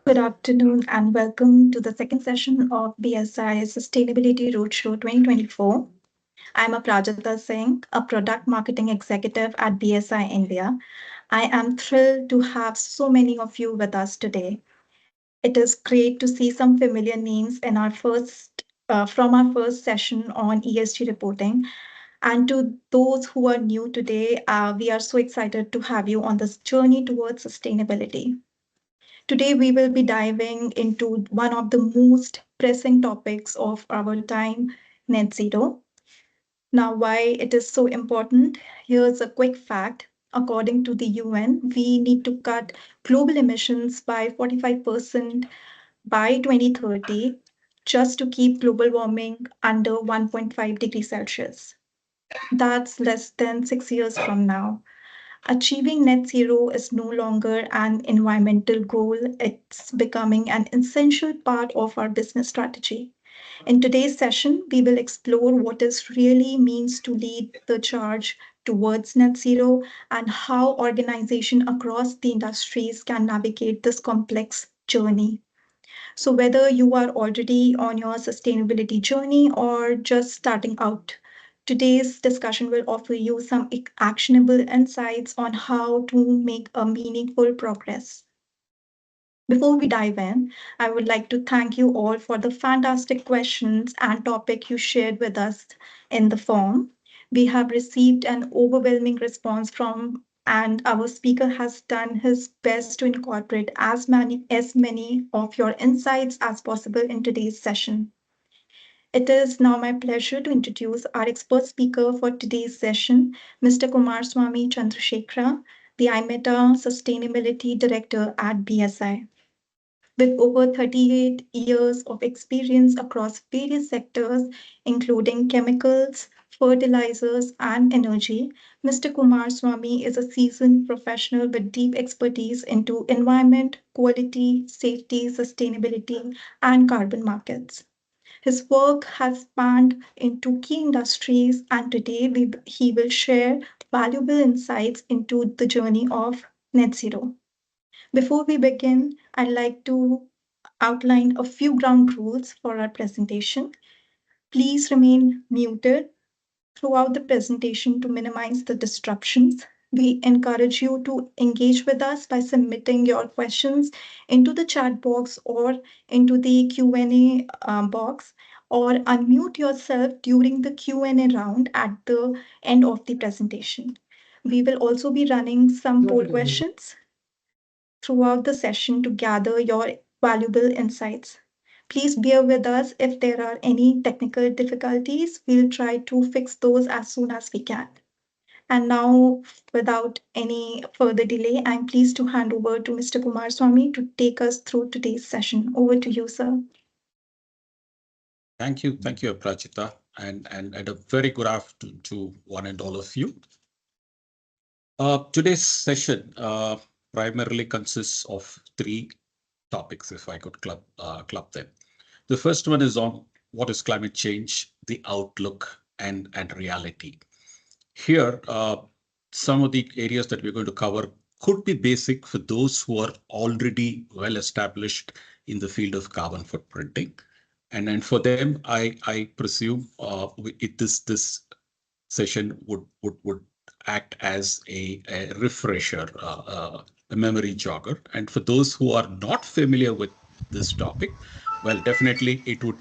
Good afternoon and welcome to the second session of BSI Sustainability Roadshow 2024. I'm Aprajita Singh, a product marketing executive at BSI India. I am thrilled to have so many of you with us today. It is great to see some familiar names in our from our first session on ESG reporting. And to those who are new today, we are so excited to have you on this journey towards sustainability. Today, we will be diving into one of the most pressing topics of our time, net zero. Now, why it is so important? Here's a quick fact. According to the UN, we need to cut global emissions by 45% by 2030 just to keep global warming under 1.5 degrees Celsius. That's less than 6 years from now. Achieving net zero is no longer an environmental goal, it's becoming an essential part of our business strategy. In today's session, we will explore what it really means to lead the charge towards net zero and how organizations across the industries can navigate this complex journey. So, whether you are already on your sustainability journey or just starting out, today's discussion will offer you some actionable insights on how to make a meaningful progress. Before we dive in, I would like to thank you all for the fantastic questions and topic you shared with us in the form. We have received an overwhelming response from and our speaker has done his best to incorporate as many of your insights as possible in today's session. It is now my pleasure to introduce our expert speaker for today's session, Mr. Kumar Swamy Chandrasekhara, the IMETA Sustainability Director at BSI. With over 38 years of experience across various sectors, including chemicals, fertilizers, and energy, Mr. Kumar Swamy is a seasoned professional with deep expertise into environment, quality, safety, sustainability, and carbon markets. His work has spanned into key industries, and today he will share valuable insights into the journey of net zero. Before we begin, I'd like to outline a few ground rules for our presentation. Please remain muted throughout the presentation to minimize the disruptions. We encourage you to engage with us by submitting your questions into the chat box or into the Q&A box, or unmute yourself during the Q&A round at the end of the presentation. We will also be running some poll questions throughout the session to gather your valuable insights. Please bear with us if there are any technical difficulties. We'll try to fix those as soon as we can. And now, without any further delay, I'm pleased to hand over to Mr. Kumar Swamy to take us through today's session. Over to you, sir. Thank you, Aprajita, and a very good afternoon to one and all of you. Today's session primarily consists of three topics, if I could club them. The first one is on what is climate change, the outlook, and reality. Here, some of the areas that we're going to cover could be basic for those who are already well established in the field of carbon footprinting. And then for them, I presume this session would act as a refresher, a memory jogger. And for those who are not familiar with this topic, well, definitely it would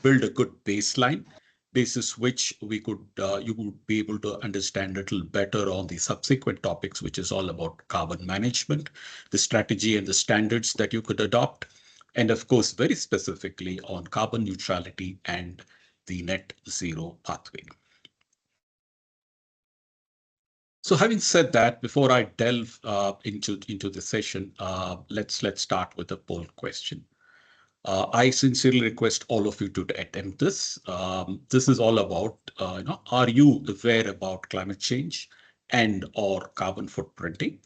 build a good baseline basis which we could you would be able to understand a little better on the subsequent topics, which is all about carbon management, the strategy and the standards that you could adopt, and of course, very specifically on carbon neutrality and the net zero pathway. So having said that, before I delve into the session, let's start with a poll question. I sincerely request all of you to attempt this. This is all about, are you aware about climate change and or carbon footprinting?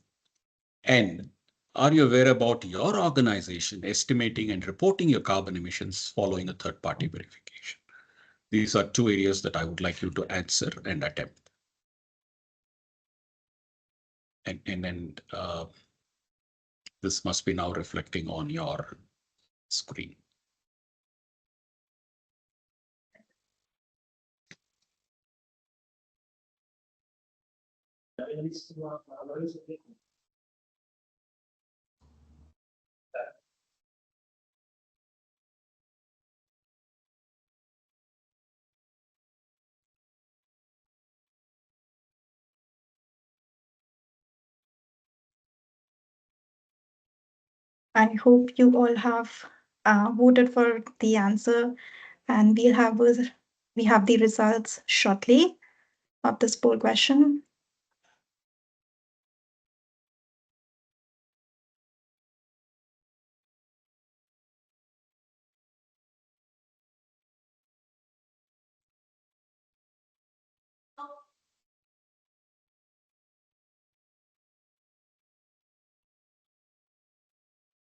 And are you aware about your organization estimating and reporting your carbon emissions following a third-party verification? These are two areas that I would like you to answer and attempt. This must be now reflecting on your screen. I hope you all have voted for the answer, and we have the results shortly of this poll question.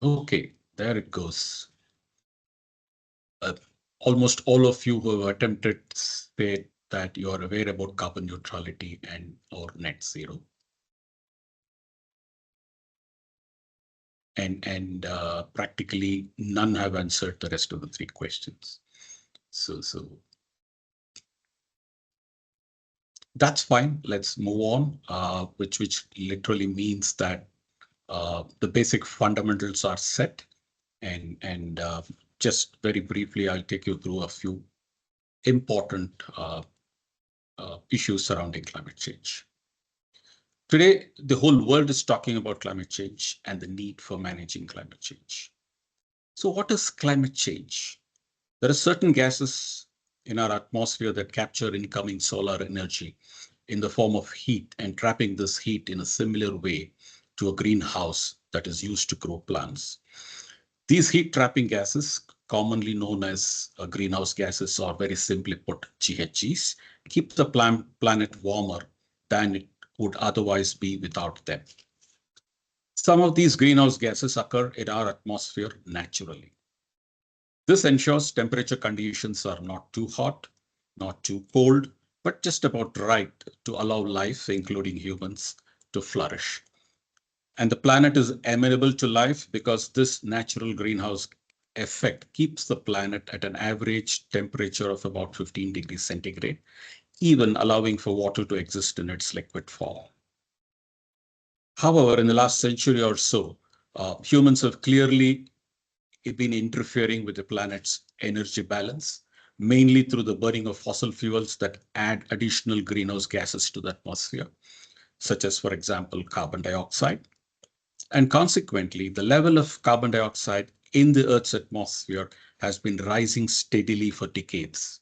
Okay, there it goes. Almost all of you who have attempted say that you are aware about carbon neutrality and or net zero. And practically none have answered the rest of the three questions. So that's fine. Let's move on, which literally means that the basic fundamentals are set. And just very briefly, I'll take you through a few important issues surrounding climate change. Today, the whole world is talking about climate change and the need for managing climate change. So what is climate change? There are certain gases in our atmosphere that capture incoming solar energy in the form of heat and trapping this heat in a similar way to a greenhouse that is used to grow plants. These heat trapping gases, commonly known as greenhouse gases or very simply put GHGs, keep the planet warmer than it would otherwise be without them. Some of these greenhouse gases occur in our atmosphere naturally. This ensures temperature conditions are not too hot, not too cold, but just about right to allow life, including humans, to flourish. And the planet is amenable to life because this natural greenhouse effect keeps the planet at an average temperature of about 15 degrees centigrade, even allowing for water to exist in its liquid form. However, in the last century or so, humans have clearly been interfering with the planet's energy balance, mainly through the burning of fossil fuels that add additional greenhouse gases to the atmosphere, such as, for example, carbon dioxide. And consequently, the level of carbon dioxide in the Earth's atmosphere has been rising steadily for decades,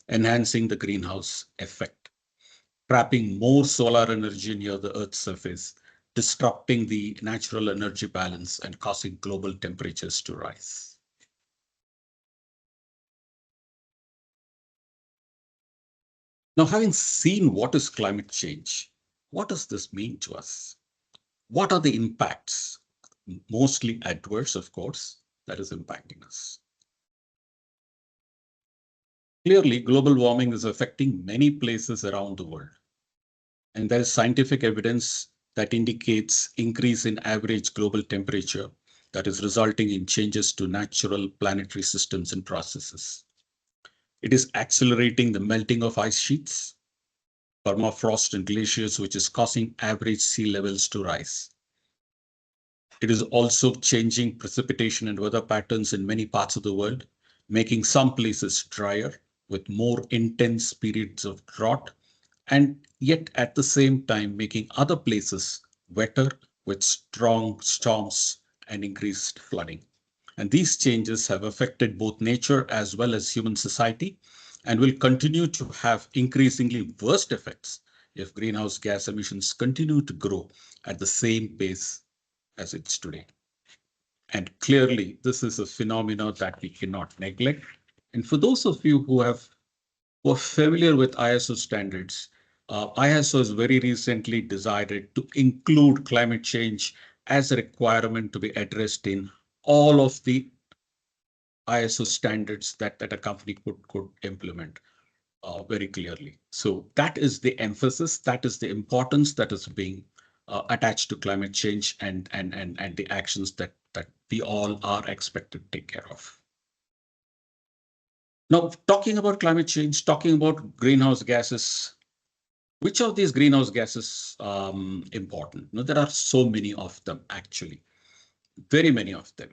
enhancing the greenhouse effect, trapping more solar energy near the Earth's surface, disrupting the natural energy balance, and causing global temperatures to rise. Now, having seen what is climate change, what does this mean to us? What are the impacts? Mostly adverse, of course, that is impacting us. Clearly, global warming is affecting many places around the world. And there is scientific evidence that indicates increase in average global temperature that is resulting in changes to natural planetary systems and processes. It is accelerating the melting of ice sheets, permafrost and glaciers, which is causing average sea levels to rise. It is also changing precipitation and weather patterns in many parts of the world, making some places drier with more intense periods of drought, and yet at the same time making other places wetter with strong storms and increased flooding. And these changes have affected both nature as well as human society and will continue to have increasingly worst effects if greenhouse gas emissions continue to grow at the same pace as it's today. And clearly, this is a phenomenon that we cannot neglect. And for those of you who are familiar with ISO standards, ISO has very recently decided to include climate change as a requirement to be addressed in all of the ISO standards that a company could implement very clearly. So that is the emphasis, that is the importance that is being attached to climate change and the actions that we all are expected to take care of. Now, talking about climate change, talking about greenhouse gases, which of these greenhouse gases important? No, there are so many of them, actually, very many of them.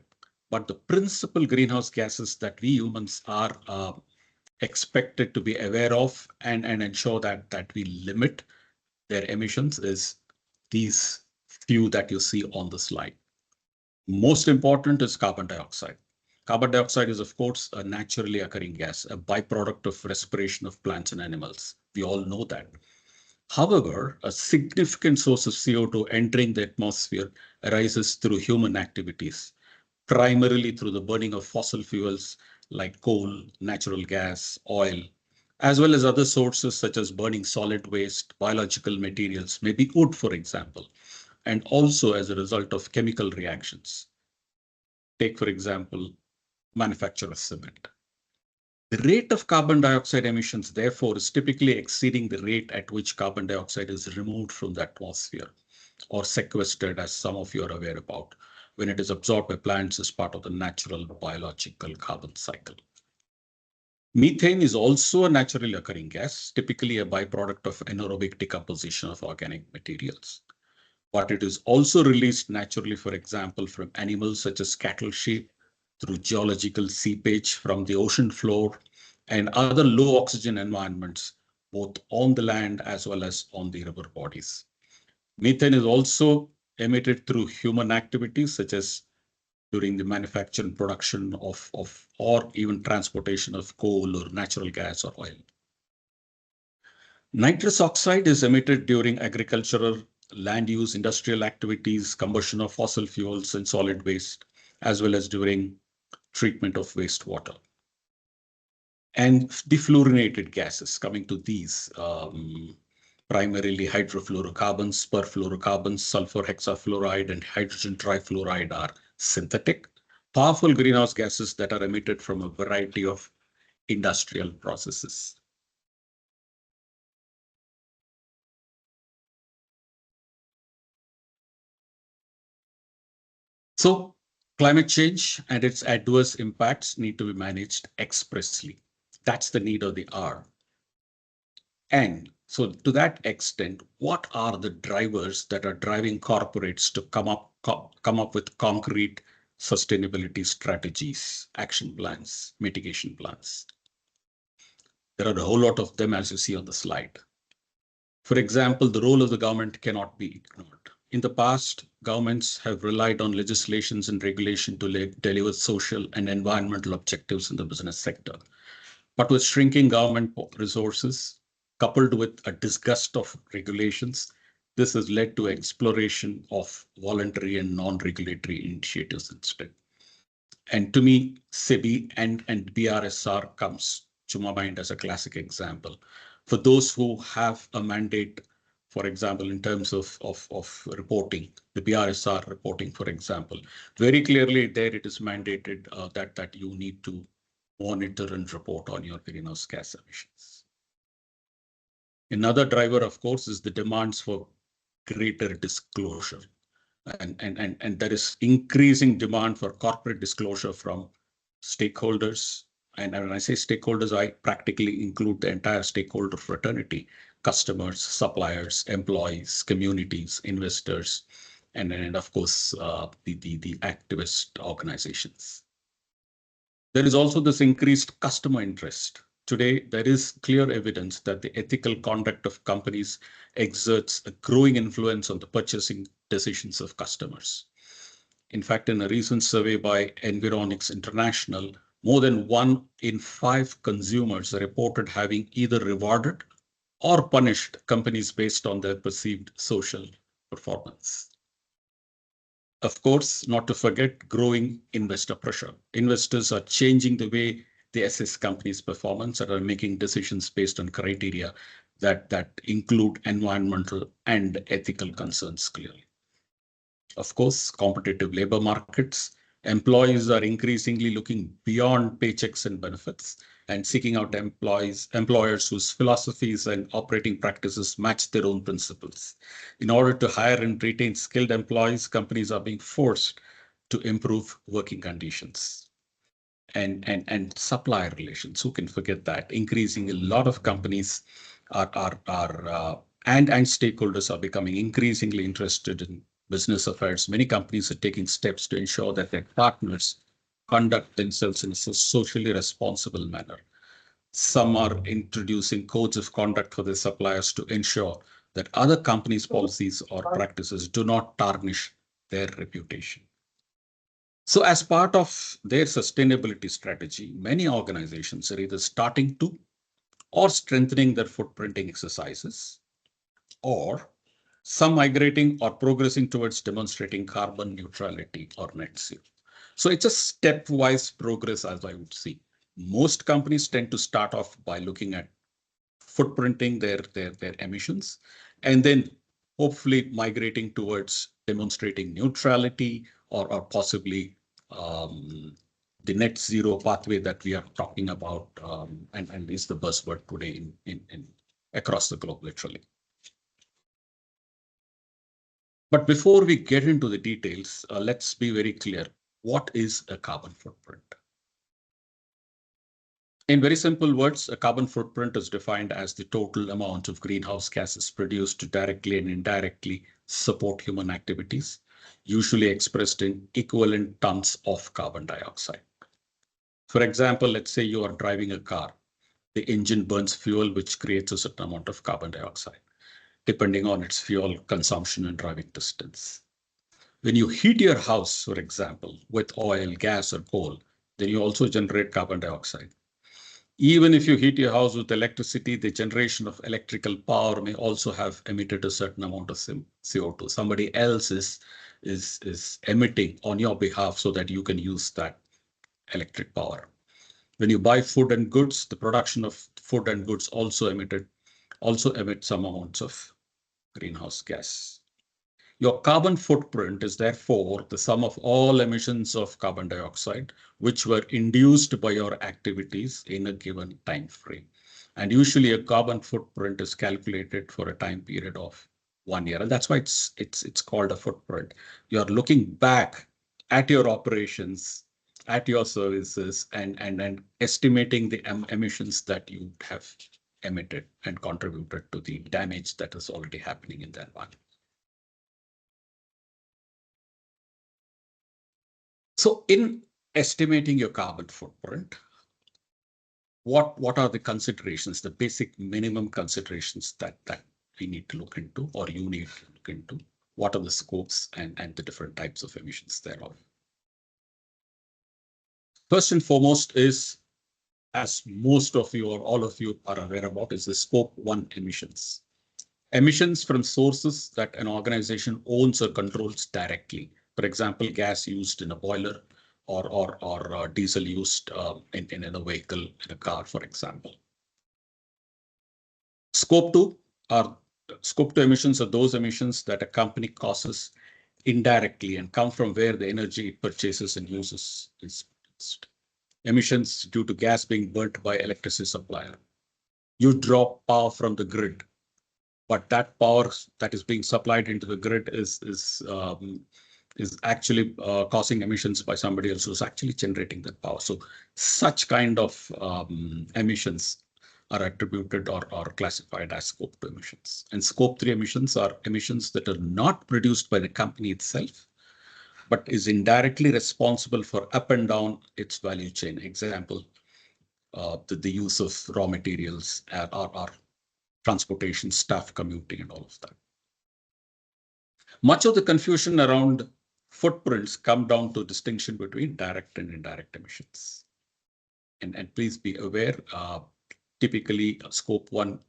But the principal greenhouse gases that we humans are expected to be aware of and ensure that we limit their emissions is these few that you see on the slide. Most important is carbon dioxide. Carbon dioxide is, of course, a naturally occurring gas, a byproduct of respiration of plants and animals. We all know that. However, a significant source of CO2 entering the atmosphere arises through human activities, primarily through the burning of fossil fuels like coal, natural gas, oil, as well as other sources such as burning solid waste, biological materials, maybe wood, for example, and also as a result of chemical reactions. Take, for example, manufacture of cement. The rate of carbon dioxide emissions, therefore, is typically exceeding the rate at which carbon dioxide is removed from the atmosphere or sequestered, as some of you are aware about, when it is absorbed by plants as part of the natural biological carbon cycle. Methane is also a naturally occurring gas, typically a byproduct of anaerobic decomposition of organic materials. But it is also released naturally, for example, from animals such as cattle, sheep, through geological seepage from the ocean floor and other low oxygen environments, both on the land as well as on the river bodies. Methane is also emitted through human activities such as during the manufacture and production of or even transportation of coal or natural gas or oil. Nitrous oxide is emitted during agricultural, land use, industrial activities, combustion of fossil fuels and solid waste, as well as during treatment of wastewater. And defluorinated gases, coming to these, primarily hydrofluorocarbons, perfluorocarbons, sulfur hexafluoride, and hydrogen trifluoride are synthetic, powerful greenhouse gases that are emitted from a variety of industrial processes. So climate change and its adverse impacts need to be managed expressly. That's the need of the hour. And so to that extent, what are the drivers that are driving corporates to come up with concrete sustainability strategies, action plans, mitigation plans? There are a whole lot of them, as you see on the slide. For example, the role of the government cannot be ignored. In the past, governments have relied on legislations and regulation to deliver social and environmental objectives in the business sector. But with shrinking government resources, coupled with a disgust of regulations, this has led to exploration of voluntary and non-regulatory initiatives instead. And to me, SEBI and BRSR comes to my mind as a classic example. For those who have a mandate, for example, in terms of reporting, the BRSR reporting, for example, very clearly there it is mandated that you need to monitor and report on your greenhouse gas emissions. Another driver, of course, is the demands for greater disclosure. And there is increasing demand for corporate disclosure from stakeholders. And when I say stakeholders, I practically include the entire stakeholder fraternity, customers, suppliers, employees, communities, investors, and of course, the activist organizations. There is also this increased customer interest. Today, there is clear evidence that the ethical conduct of companies exerts a growing influence on the purchasing decisions of customers. In fact, in a recent survey by Environics International, more than 1 in 5 consumers reported having either rewarded or punished companies based on their perceived social performance. Of course, not to forget growing investor pressure. Investors are changing the way they assess companies' performance and are making decisions based on criteria that include environmental and ethical concerns clearly. Of course, competitive labor markets. Employees are increasingly looking beyond paychecks and benefits and seeking out employers whose philosophies and operating practices match their own principles. In order to hire and retain skilled employees, companies are being forced to improve working conditions and supplier relations. Who can forget that? Increasing a lot of companies and stakeholders are becoming increasingly interested in business affairs. Many companies are taking steps to ensure that their partners conduct themselves in a socially responsible manner. Some are introducing codes of conduct for their suppliers to ensure that other companies' policies or practices do not tarnish their reputation. So, as part of their sustainability strategy, many organizations are either starting to or strengthening their footprinting exercises, or some migrating or progressing towards demonstrating carbon neutrality or net zero. So it's a stepwise progress, as I would see. Most companies tend to start off by looking at footprinting their emissions, and then hopefully migrating towards demonstrating neutrality or possibly the net zero pathway that we are talking about, and is the buzzword today in across the globe, literally. But before we get into the details, let's be very clear. What is a carbon footprint? In very simple words, a carbon footprint is defined as the total amount of greenhouse gases produced to directly and indirectly support human activities, usually expressed in equivalent tons of carbon dioxide. For example, let's say you are driving a car. The engine burns fuel, which creates a certain amount of carbon dioxide, depending on its fuel consumption and driving distance. When you heat your house, for example, with oil, gas, or coal, then you also generate carbon dioxide. Even if you heat your house with electricity, the generation of electrical power may also have emitted a certain amount of CO2. Somebody else is emitting on your behalf so that you can use that electric power. When you buy food and goods, the production of food and goods also emit some amounts of greenhouse gas. Your carbon footprint is therefore the sum of all emissions of carbon dioxide, which were induced by your activities in a given time frame. And usually a carbon footprint is calculated for a time period of 1 year. And that's why it's called a footprint. You're looking back at your operations, at your services, and estimating the emissions that you have emitted and contributed to the damage that is already happening in the environment. So in estimating your carbon footprint, what are the considerations, the basic minimum considerations that we need to look into, or you need to look into? What are the scopes and the different types of emissions thereof? First and foremost is, as most of you or all of you are aware about, is the scope 1 emissions. Emissions from sources that an organization owns or controls directly. For example, gas used in a boiler, or diesel used in a vehicle, in a car, for example. Scope 2 emissions are those emissions that a company causes indirectly and come from where the energy it purchases and uses is produced. Emissions due to gas being burnt by electricity supplier. You draw power from the grid, but that power that is being supplied into the grid is actually causing emissions by somebody else who's actually generating that power. So such kind of emissions are attributed or classified as scope 2 emissions. And scope 3 emissions are emissions that are not produced by the company itself, but is indirectly responsible for up and down its value chain. Example, the use of raw materials or transportation, staff commuting, and all of that. Much of the confusion around footprints come down to distinction between direct and indirect emissions. And please be aware, typically scope 1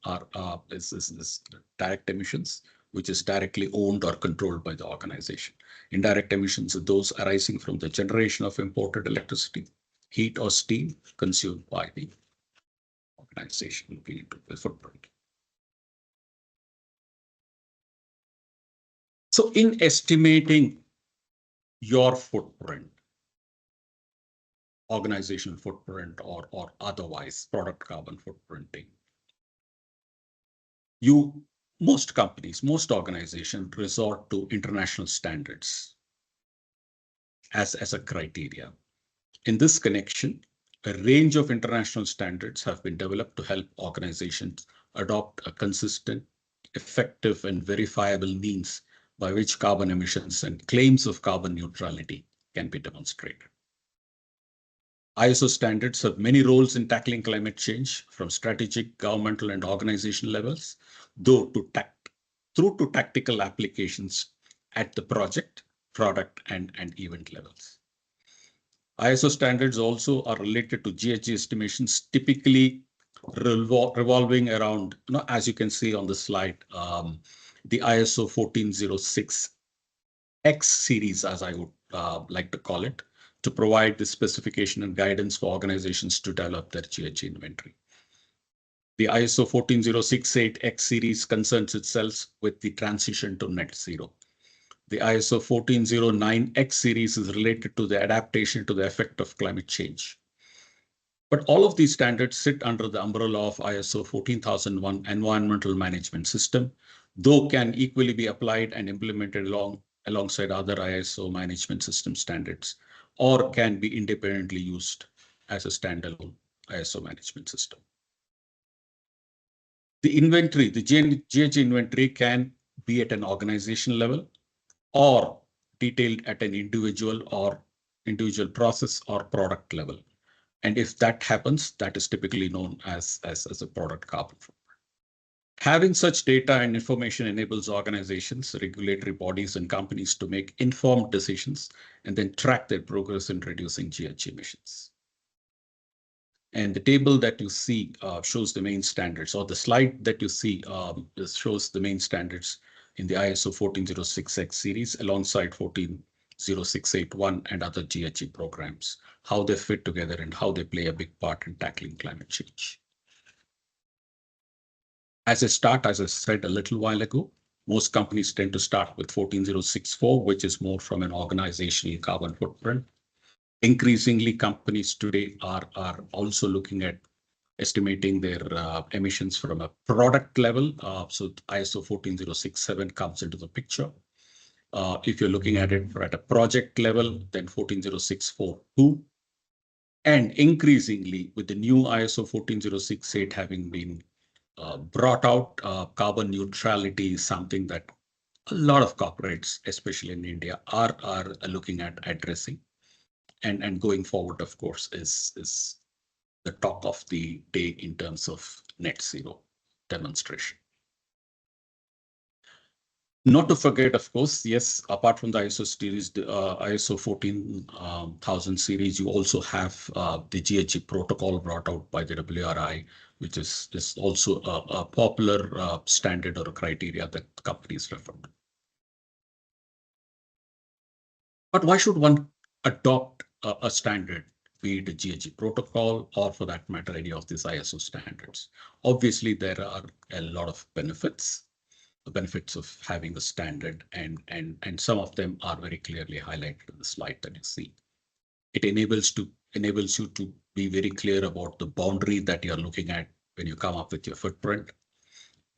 is direct emissions, which is directly owned or controlled by the organization. Indirect emissions are those arising from the generation of imported electricity, heat, or steam consumed by the organization, looking into the footprint. So in estimating your footprint, organizational footprint or otherwise product carbon footprinting. Most companies, most organizations resort to international standards as a criteria. In this connection, a range of international standards have been developed to help organizations adopt a consistent, effective, and verifiable means by which carbon emissions and claims of carbon neutrality can be demonstrated. ISO standards have many roles in tackling climate change, from strategic, governmental, and organizational levels, through to tactical applications at the project, product, and event levels. ISO standards also are related to GHG estimations, typically revolving around, as you can see on the slide, the ISO 1406 X series, as I would like to call it, to provide the specification and guidance for organizations to develop their GHG inventory. The ISO 14068 X series concerns itself with the transition to net zero. The ISO 1409 X series is related to the adaptation to the effect of climate change. But all of these standards sit under the umbrella of ISO 14001 Environmental Management System, though can equally be applied and implemented alongside other ISO management system standards, or can be independently used as a standalone ISO management system. The inventory, the GHG inventory, can be at an organization level or detailed at an individual process or product level. And if that happens, that is typically known as a product carbon footprint. Having such data and information enables organizations, regulatory bodies, and companies to make informed decisions and then track their progress in reducing GHG emissions. And the table that you see shows the main standards, or the slide that you see shows the main standards in the ISO 14006X series alongside 14068-1 and other GHG programs, how they fit together and how they play a big part in tackling climate change. As I said a little while ago, most companies tend to start with 14064, which is more from an organizational carbon footprint. Increasingly, companies today are also looking at estimating their emissions from a product level. So ISO 14067 comes into the picture. If you're looking at it at a project level, then 14064-2. And increasingly, with the new ISO 14068 having been brought out, carbon neutrality is something that a lot of corporates, especially in India, are looking at addressing. And going forward, of course, is the talk of the day in terms of net zero demonstration. Not to forget, of course, yes, apart from the ISO series, the ISO 14000 series, you also have the GHG protocol brought out by the WRI, which is also a popular standard or a criteria that companies refer to. But why should one adopt a standard, be it a GHG protocol or for that matter, any of these ISO standards? Obviously, there are a lot of benefits, the benefits of having a standard, and some of them are very clearly highlighted in the slide that you see. It enables you to be very clear about the boundary that you're looking at when you come up with your footprint.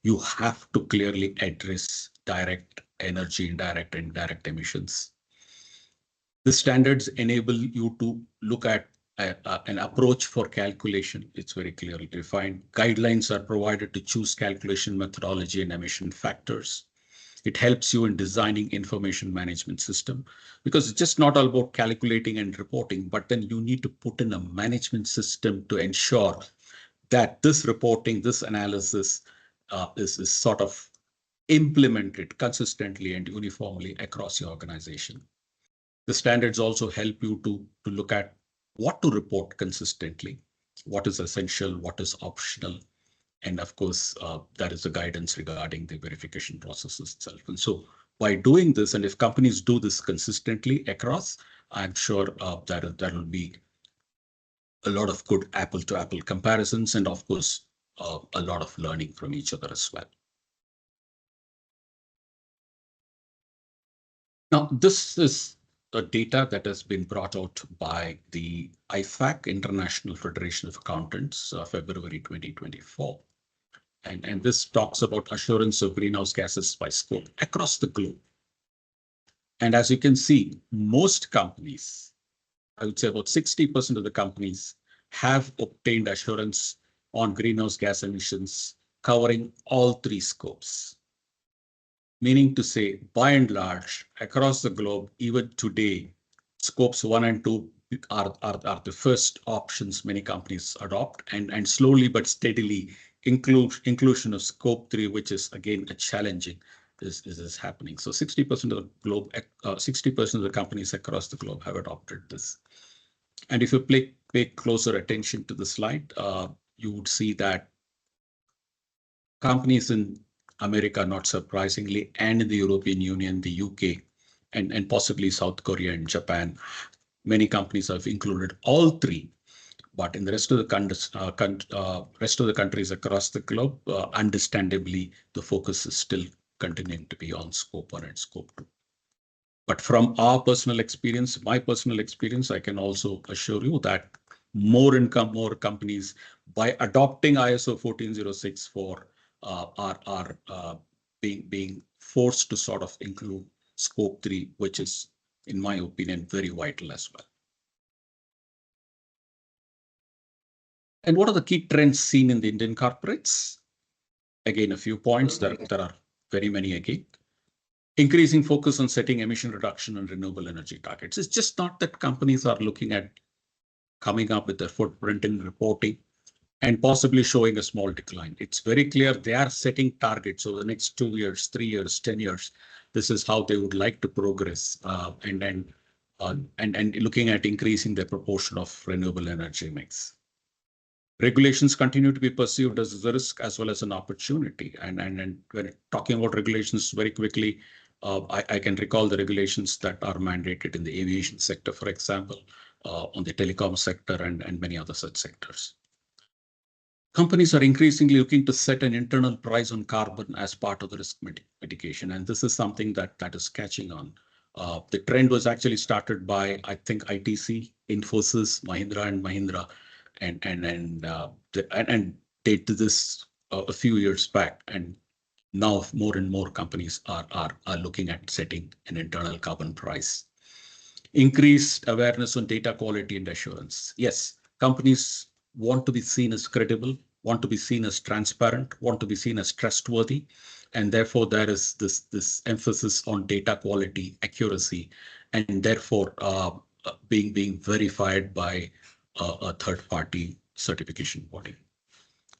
You have to clearly address direct energy, indirect and direct emissions. The standards enable you to look at an approach for calculation. It's very clearly defined. Guidelines are provided to choose calculation methodology and emission factors. It helps you in designing information management system, because it's just not all about calculating and reporting, but then you need to put in a management system to ensure that this reporting, this analysis is sort of implemented consistently and uniformly across your organization. The standards also help you to look at what to report consistently, what is essential, what is optional. And of course, that is the guidance regarding the verification process itself. And so by doing this, and if companies do this consistently across, I'm sure there will be a lot of good apple-to-apple comparisons, and of course, a lot of learning from each other as well. Now, this is a data that has been brought out by the IFAC, International Federation of Accountants, February 2024. And this talks about assurance of greenhouse gases by scope across the globe. And as you can see, most companies, I would say about 60% of the companies, have obtained assurance on greenhouse gas emissions covering all three scopes. Meaning to say, by and large, across the globe, even today, scopes 1 and 2 are the first options many companies adopt, and slowly but steadily inclusion of scope 3, which is again a challenging, is happening. So 60% of the globe, 60% of the companies across the globe have adopted this. And if you pay closer attention to the slide, you would see that companies in America, not surprisingly, and in the European Union, the UK, and possibly South Korea and Japan, many companies have included all three. But in the rest of the countries across the globe, understandably, the focus is still continuing to be on scope 1 and scope 2. But from our personal experience, my personal experience, I can also assure you that more companies, by adopting ISO 14064, are being forced to sort of include scope 3, which is, in my opinion, very vital as well. And what are the key trends seen in the Indian corporates? Again, a few points. There are very many again. Increasing focus on setting emission reduction and renewable energy targets. It's just not that companies are looking at coming up with their footprint and reporting and possibly showing a small decline. It's very clear they are setting targets over the next 2 years, 3 years, 10 years. This is how they would like to progress, and looking at increasing their proportion of renewable energy mix. Regulations continue to be perceived as a risk as well as an opportunity. And when talking about regulations very quickly, I can recall the regulations that are mandated in the aviation sector, for example, on the telecom sector and many other such sectors. Companies are increasingly looking to set an internal price on carbon as part of the risk mitigation. And this is something that is catching on. The trend was actually started by, I think, ITC, Infosys, Mahindra and Mahindra, and they did this a few years back. And now more and more companies are looking at setting an internal carbon price. Increased awareness on data quality and assurance. Yes, companies want to be seen as credible, want to be seen as transparent, want to be seen as trustworthy. And therefore, there is this emphasis on data quality, accuracy, and therefore being verified by a third-party certification body.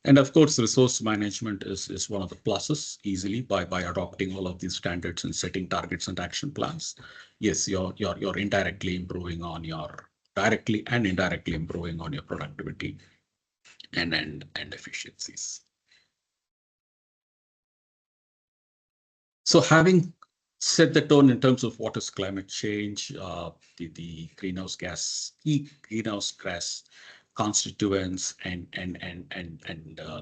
And of course, resource management is one of the pluses easily by adopting all of these standards and setting targets and action plans. Yes, you're indirectly improving on your directly and indirectly improving on your productivity and efficiencies. So having set the tone in terms of what is climate change, the greenhouse gas constituents and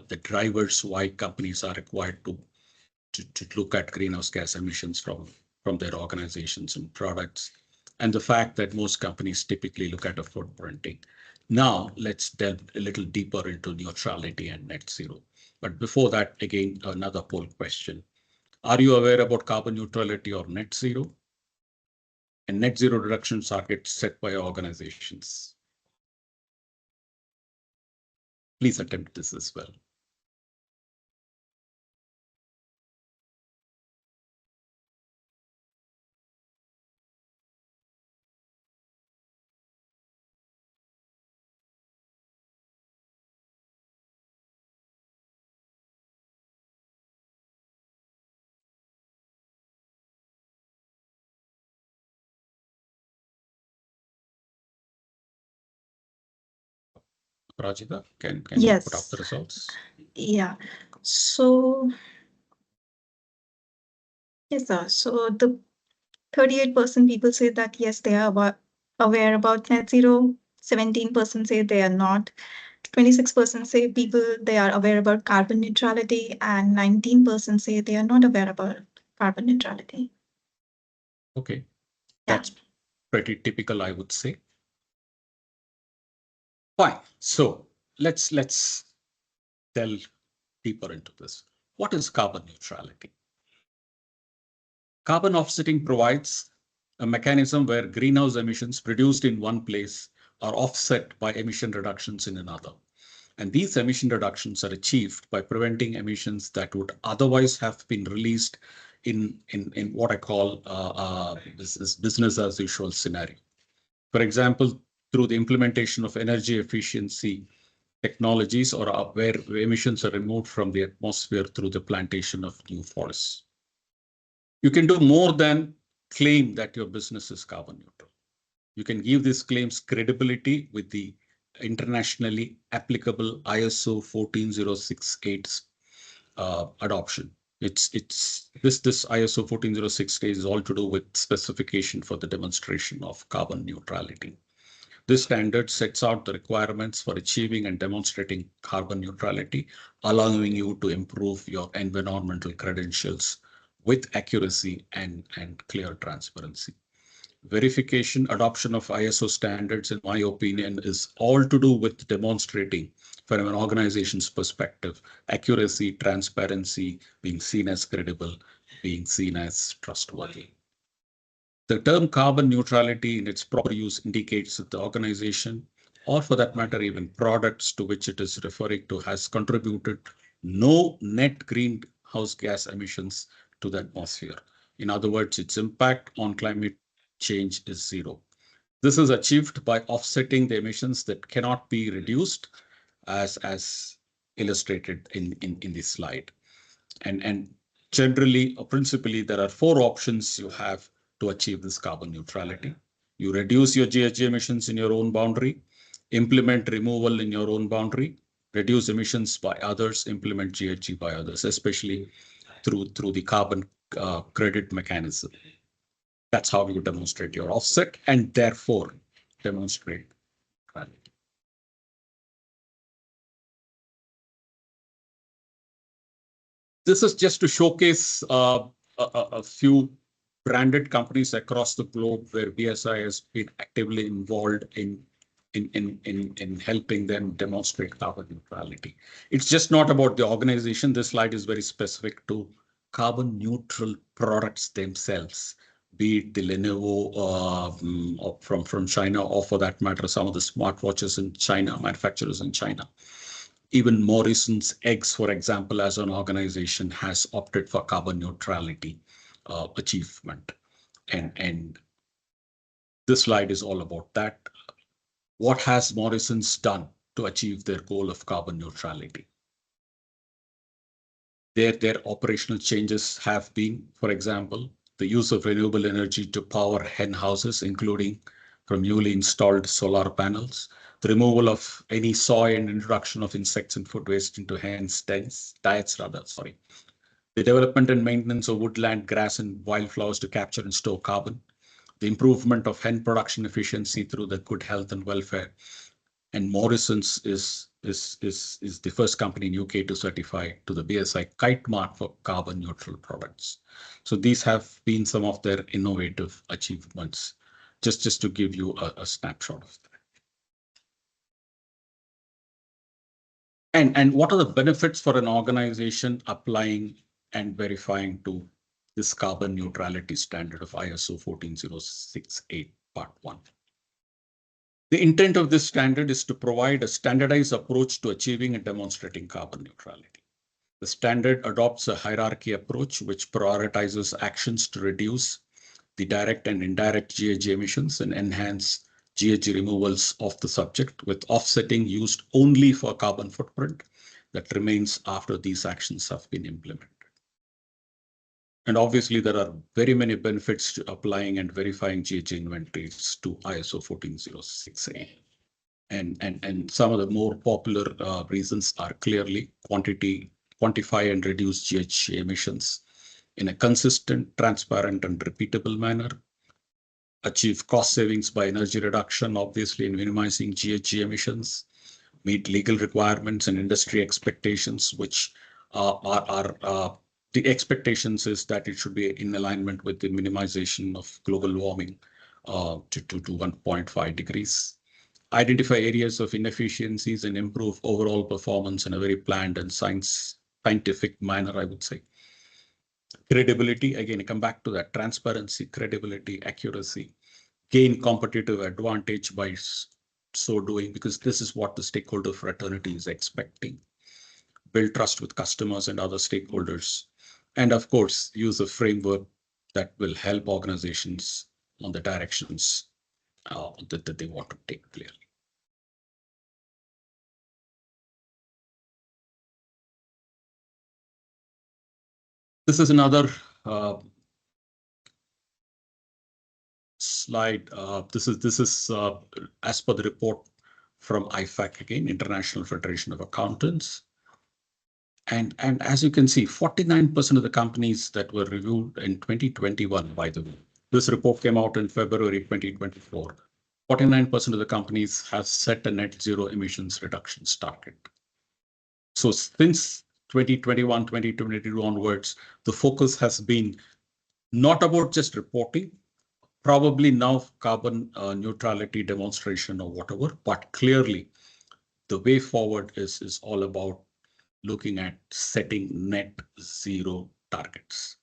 the drivers why companies are required to look at greenhouse gas emissions from their organizations and products, and the fact that most companies typically look at a footprinting. Now let's delve a little deeper into neutrality and net zero. But before that, again, another poll question. Are you aware about carbon neutrality or net zero? And net zero reduction targets set by organizations. Please attempt this as well. Rajita, can you put up the results? Yeah. So, yes, sir. So the 38% people say that yes, they are aware about net zero. 17% say they are not. 26% say people they are aware about carbon neutrality, and 19% say they are not aware about carbon neutrality. Okay, Yeah. that's pretty typical, I would say. Fine. So let's delve deeper into this. What is carbon neutrality? Carbon offsetting provides a mechanism where greenhouse emissions produced in one place are offset by emission reductions in another. And these emission reductions are achieved by preventing emissions that would otherwise have been released in what I call this business as usual scenario. For example, through the implementation of energy efficiency technologies or where emissions are removed from the atmosphere through the plantation of new forests. You can do more than claim that your business is carbon neutral. You can give these claims credibility with the internationally applicable ISO 14068 adoption. This ISO 14068 is all to do with specification for the demonstration of carbon neutrality. This standard sets out the requirements for achieving and demonstrating carbon neutrality, allowing you to improve your environmental credentials with accuracy and clear transparency. Verification, adoption of ISO standards, in my opinion, is all to do with demonstrating from an organization's perspective, accuracy, transparency, being seen as credible, being seen as trustworthy. The term carbon neutrality in its proper use indicates that the organization, or for that matter, even products to which it is referring to, has contributed no net greenhouse gas emissions to the atmosphere. In other words, its impact on climate change is zero. This is achieved by offsetting the emissions that cannot be reduced, as illustrated in this slide. And generally, or principally, there are four options you have to achieve this carbon neutrality. You reduce your GHG emissions in your own boundary, implement removal in your own boundary, reduce emissions by others, implement GHG by others, especially through the carbon credit mechanism. That's how you demonstrate your offset and therefore demonstrate neutrality. This is just to showcase a few branded companies across the globe where BSI has been actively involved in helping them demonstrate carbon neutrality. It's just not about the organization. This slide is very specific to carbon neutral products themselves, be it the Lenovo from China, or for that matter, some of the smartwatches in China, manufacturers in China. Even Morrison's Eggs, for example, as an organization, has opted for carbon neutrality achievement. And this slide is all about that. What has Morrison's done to achieve their goal of carbon neutrality? Their operational changes have been, for example, the use of renewable energy to power hen houses, including from newly installed solar panels, the removal of any soy and introduction of insects and food waste into hens' diets, the development and maintenance of woodland, grass, and wildflowers to capture and store carbon, the improvement of hen production efficiency through the good health and welfare. And Morrison's is the first company in UK to certify to the BSI Kite Mark for carbon neutral products. So these have been some of their innovative achievements, just to give you a snapshot of that. And what are the benefits for an organization applying and verifying to this carbon neutrality standard of ISO 14068 Part 1? The intent of this standard is to provide a standardized approach to achieving and demonstrating carbon neutrality. The standard adopts a hierarchy approach which prioritizes actions to reduce the direct and indirect GHG emissions and enhance GHG removals of the subject, with offsetting used only for carbon footprint that remains after these actions have been implemented. And obviously, there are very many benefits to applying and verifying GHG inventories to ISO 14068. And some of the more popular reasons are clearly quantify and reduce GHG emissions in a consistent, transparent, and repeatable manner, achieve cost savings by energy reduction, obviously, in minimizing GHG emissions, meet legal requirements and industry expectations, which are the expectations is that it should be in alignment with the minimization of global warming to 1.5 degrees. Identify areas of inefficiencies and improve overall performance in a very planned and scientific manner, I would say. Credibility, again, I come back to that transparency, credibility, accuracy, gain competitive advantage by so doing, because this is what the stakeholder fraternity is expecting. Build trust with customers and other stakeholders. And of course, use a framework that will help organizations on the directions that they want to take clearly. This is another slide. This is as per the report from IFAC, again, International Federation of Accountants. And as you can see, 49% of the companies that were reviewed in 2021, by the way, this report came out in February 2024. 49% of the companies have set a net zero emissions reductions target. So since 2021, 2022 onwards, the focus has been not about just reporting, probably now carbon neutrality demonstration or whatever, but clearly the way forward is all about looking at setting net zero targets.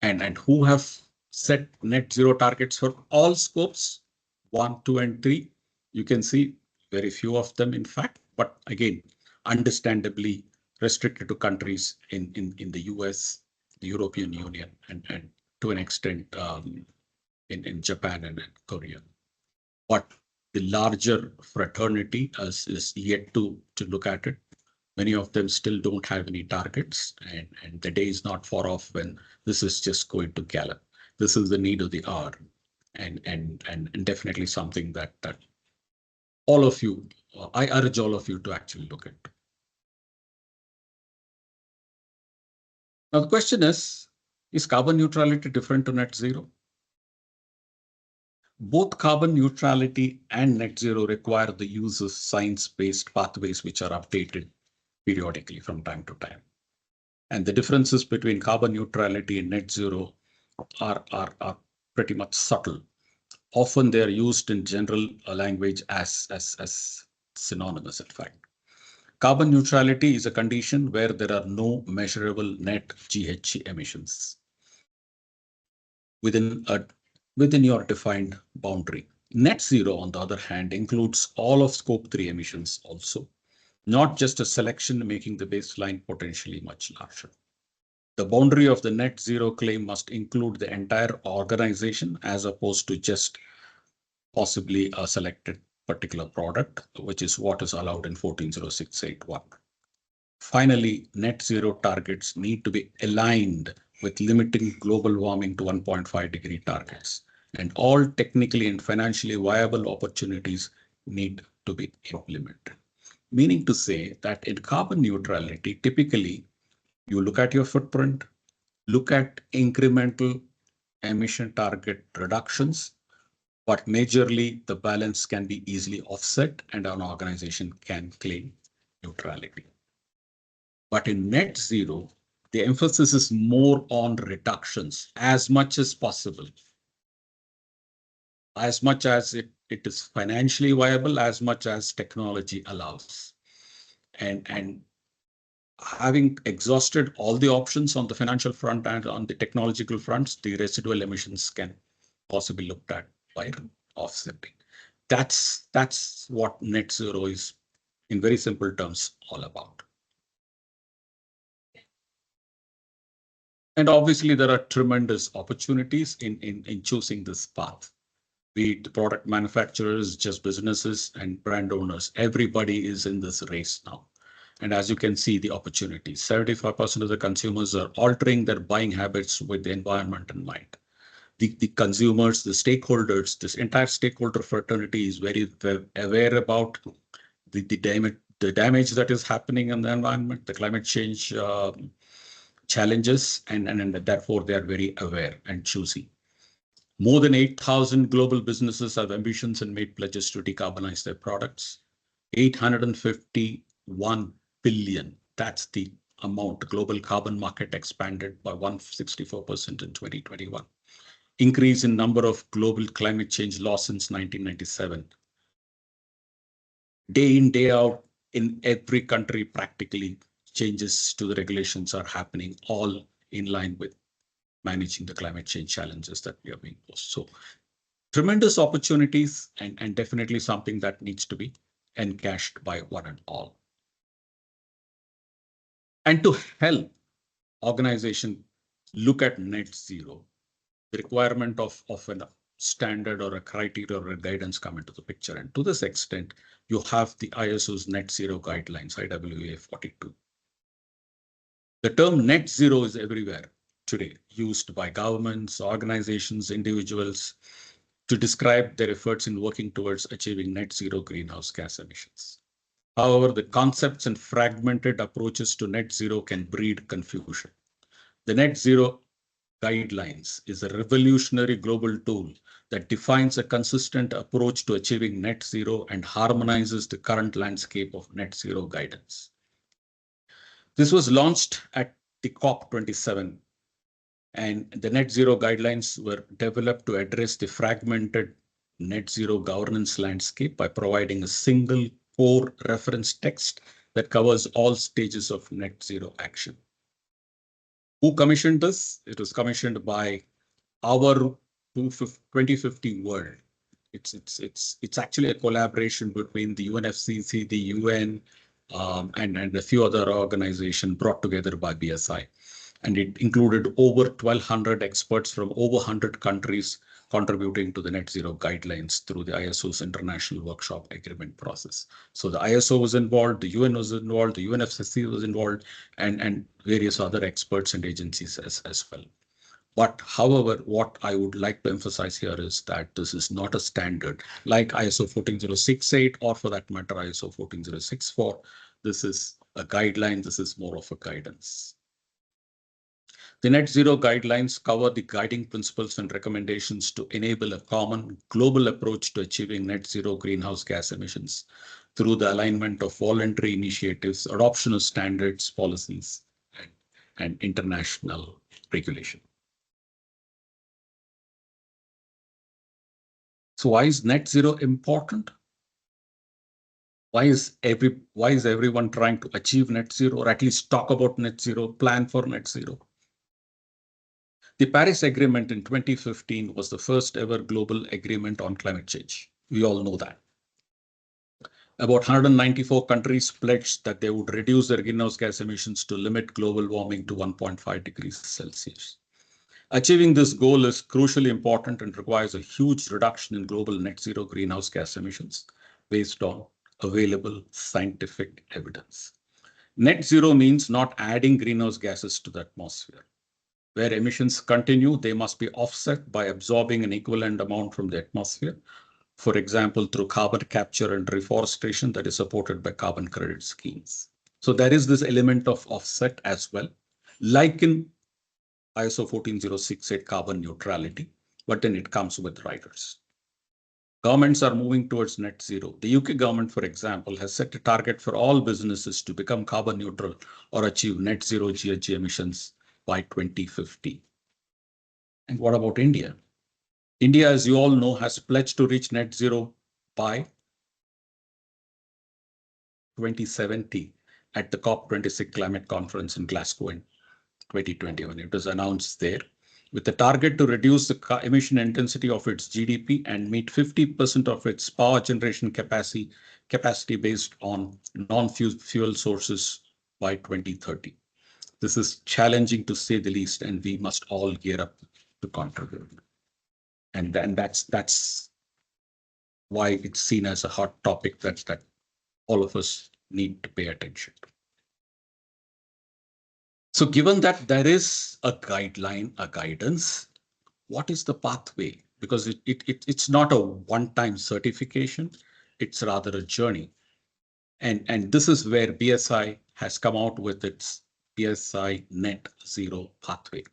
And who have set net zero targets for all scopes, 1, 2, and 3. You can see very few of them, in fact, but again, understandably restricted to countries in the US, the European Union, and to an extent in Japan and in Korea. But the larger fraternity is yet to look at it. Many of them still don't have any targets, and the day is not far off when this is just going to gallop. This is the need of the hour, and definitely something that all of you, I urge all of you to actually look at. Now the question is carbon neutrality different to net zero? Both carbon neutrality and net zero require the use of science-based pathways which are updated periodically from time to time. And the differences between carbon neutrality and net zero are pretty much subtle. Often they are used in general language as synonymous, in fact. Carbon neutrality is a condition where there are no measurable net GHG emissions within your defined boundary. Net zero, on the other hand, includes all of scope 3 emissions also, not just a selection, making the baseline potentially much larger. The boundary of the net zero claim must include the entire organization as opposed to just possibly a selected particular product, which is what is allowed in 140681. Finally, net zero targets need to be aligned with limiting global warming to 1.5 degree targets, and all technically and financially viable opportunities need to be implemented. Meaning to say that in carbon neutrality, typically you look at your footprint, look at incremental emission target reductions, but majorly the balance can be easily offset and an organization can claim neutrality. But in net zero, the emphasis is more on reductions as much as possible, as much as it is financially viable, as much as technology allows. And having exhausted all the options on the financial front and on the technological fronts, the residual emissions can possibly looked at by offsetting. That's what net zero is, in very simple terms, all about. And obviously, there are tremendous opportunities in choosing this path. Be it the product manufacturers, just businesses and brand owners. Everybody is in this race now. And as you can see, the opportunities, 75% of the consumers are altering their buying habits with the environment in mind. The consumers, the stakeholders, this entire stakeholder fraternity is very aware about the damage that is happening in the environment, the climate change challenges, and therefore they are very aware and choosy. More than 8,000 global businesses have ambitions and made pledges to decarbonize their products. 851 billion, that's the amount. The global carbon market expanded by 164% in 2021. increase in number of global climate change laws since 1997. Day in, day out, in every country, practically changes to the regulations are happening, all in line with managing the climate change challenges that we are being posed. So tremendous opportunities and definitely something that needs to be encashed by one and all. And to help organization look at net zero, the requirement of a standard or a criteria or a guidance come into the picture. And to this extent, you have the ISO's net zero guidelines, IWA 42. The term net zero is everywhere today, used by governments, organizations, individuals to describe their efforts in working towards achieving net zero greenhouse gas emissions. However, the concepts and fragmented approaches to net zero can breed confusion. The net zero guidelines is a revolutionary global tool that defines a consistent approach to achieving net zero and harmonizes the current landscape of net zero guidance. This was launched at the COP27, and the net zero guidelines were developed to address the fragmented net zero governance landscape by providing a single core reference text that covers all stages of net zero action. Who commissioned this? It was commissioned by our 2050 world. It's actually a collaboration between the UNFCCC, the UN, and a few other organizations brought together by BSI. And it included over 1,200 experts from over 100 countries contributing to the net zero guidelines through the ISO's international workshop agreement process. So the ISO was involved, the UN was involved, the UNFCCC was involved, and various other experts and agencies as well. But however, what I would like to emphasize here is that this is not a standard like ISO 14068 or for that matter, ISO 14064. This is a guideline. This is more of a guidance. The net zero guidelines cover the guiding principles and recommendations to enable a common global approach to achieving net zero greenhouse gas emissions through the alignment of voluntary initiatives, adoption of standards, policies, and international regulation. So why is net zero important? Why is everyone trying to achieve net zero, or at least talk about net zero, plan for net zero? The Paris Agreement in 2015 was the first ever global agreement on climate change. We all know that. About 194 countries pledged that they would reduce their greenhouse gas emissions to limit global warming to 1.5 degrees Celsius. Achieving this goal is crucially important and requires a huge reduction in global net zero greenhouse gas emissions based on available scientific evidence. Net zero means not adding greenhouse gases to the atmosphere. Where emissions continue, they must be offset by absorbing an equivalent amount from the atmosphere, for example, through carbon capture and reforestation that is supported by carbon credit schemes. So there is this element of offset as well, like in ISO 14068 carbon neutrality, but then it comes with riders. Governments are moving towards net zero. The UK government, for example, has set a target for all businesses to become carbon neutral or achieve net zero GHG emissions by 2050. And what about India? India, as you all know, has pledged to reach net zero by 2070 at the COP26 climate conference in Glasgow in 2021. It was announced there with the target to reduce the emission intensity of its GDP and meet 50% of its power generation capacity based on non-fuel sources by 2030. This is challenging to say the least, and we must all gear up to contribute. And then that's why it's seen as a hot topic that all of us need to pay attention to. So given that there is a guideline, a guidance, what is the pathway? Because it's not a one-time certification, it's rather a journey. And this is where BSI has come out with its BSI Net Zero Pathway.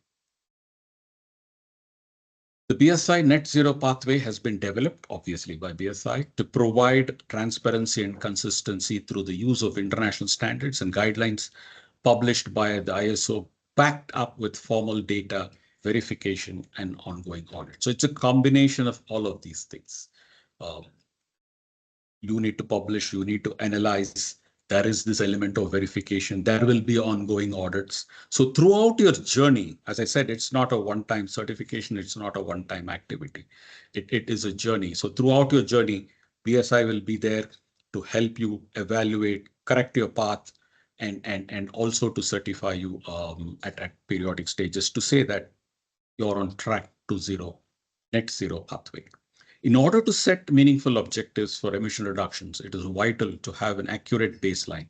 The BSI Net Zero Pathway has been developed, obviously, by BSI to provide transparency and consistency through the use of international standards and guidelines published by the ISO, backed up with formal data verification, and ongoing audit. So it's a combination of all of these things. Uh, you need to publish, you need to analyze. There is this element of verification. There will be ongoing audits. So throughout your journey, as I said, it's not a one-time certification. It's not a one-time activity. It is a journey. So throughout your journey, BSI will be there to help you evaluate, correct your path, and also to certify you at periodic stages to say that you're on track to net zero pathway. In order to set meaningful objectives for emission reductions, it is vital to have an accurate baseline.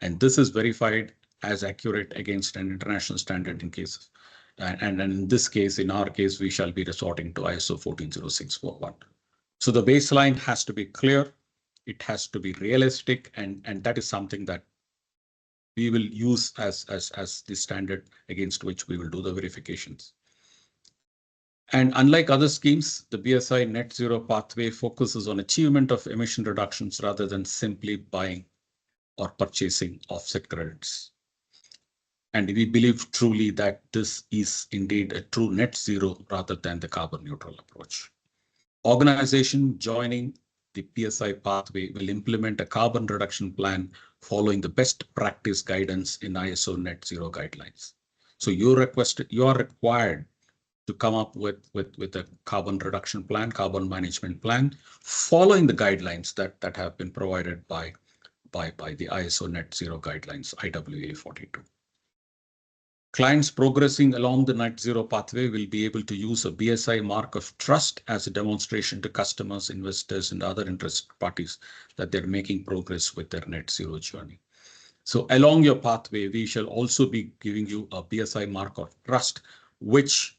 And this is verified as accurate against an international standard in case. And in this case, in our case, we shall be resorting to ISO 1406441. So the baseline has to be clear, it has to be realistic, and that is something that we will use as the standard against which we will do the verifications. And unlike other schemes, the BSI net zero pathway focuses on achievement of emission reductions rather than simply buying or purchasing offset credits. And we believe truly that this is indeed a true net zero rather than the carbon neutral approach. Organization joining the PSI pathway will implement a carbon reduction plan following the best practice guidance in ISO net zero guidelines. So you are required to come up with a carbon reduction plan, carbon management plan, following the guidelines that have been provided by the ISO net zero guidelines, IWA 42. Clients progressing along the net zero pathway will be able to use a BSI mark of trust as a demonstration to customers, investors, and other interested parties that they're making progress with their net zero journey. So along your pathway, we shall also be giving you a BSI mark of trust, which,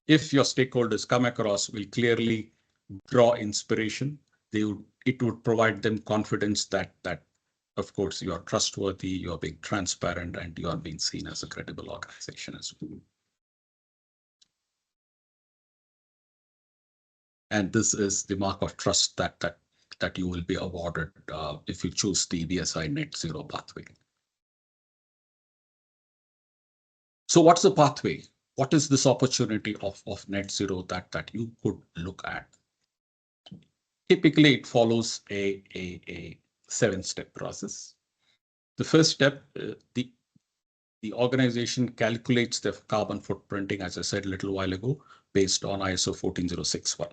if your stakeholders come across, will clearly draw inspiration. It would provide them confidence that of course, you are trustworthy, you are being transparent, and you are being seen as a credible organization as well. And this is the mark of trust that you will be awarded if you choose the BSI net zero pathway. So what's the pathway? What is this opportunity of net zero that you could look at? Typically, it follows a 7-step process. The first step, the organization calculates the carbon footprinting, as I said a little while ago, based on ISO 14061.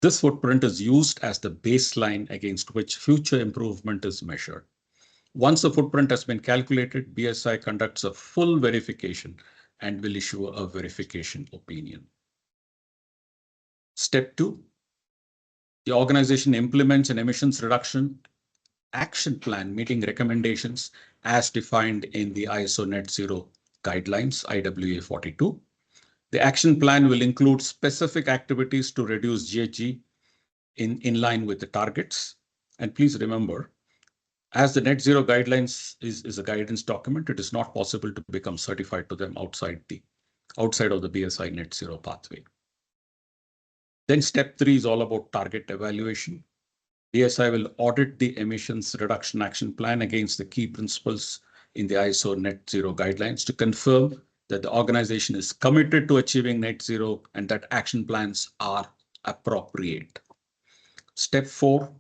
This footprint is used as the baseline against which future improvement is measured. Once the footprint has been calculated, BSI conducts a full verification and will issue a verification opinion. Step 2, the organization implements an emissions reduction action plan meeting recommendations as defined in the ISO net zero guidelines, IWA 42. The action plan will include specific activities to reduce GHG in line with the targets. And please remember, as the net zero guidelines is a guidance document, it is not possible to become certified to them outside of the BSI net zero pathway. Then step 3 is all about target evaluation. BSI will audit the emissions reduction action plan against the key principles in the ISO net zero guidelines to confirm that the organization is committed to achieving net zero and that action plans are appropriate. Step 4,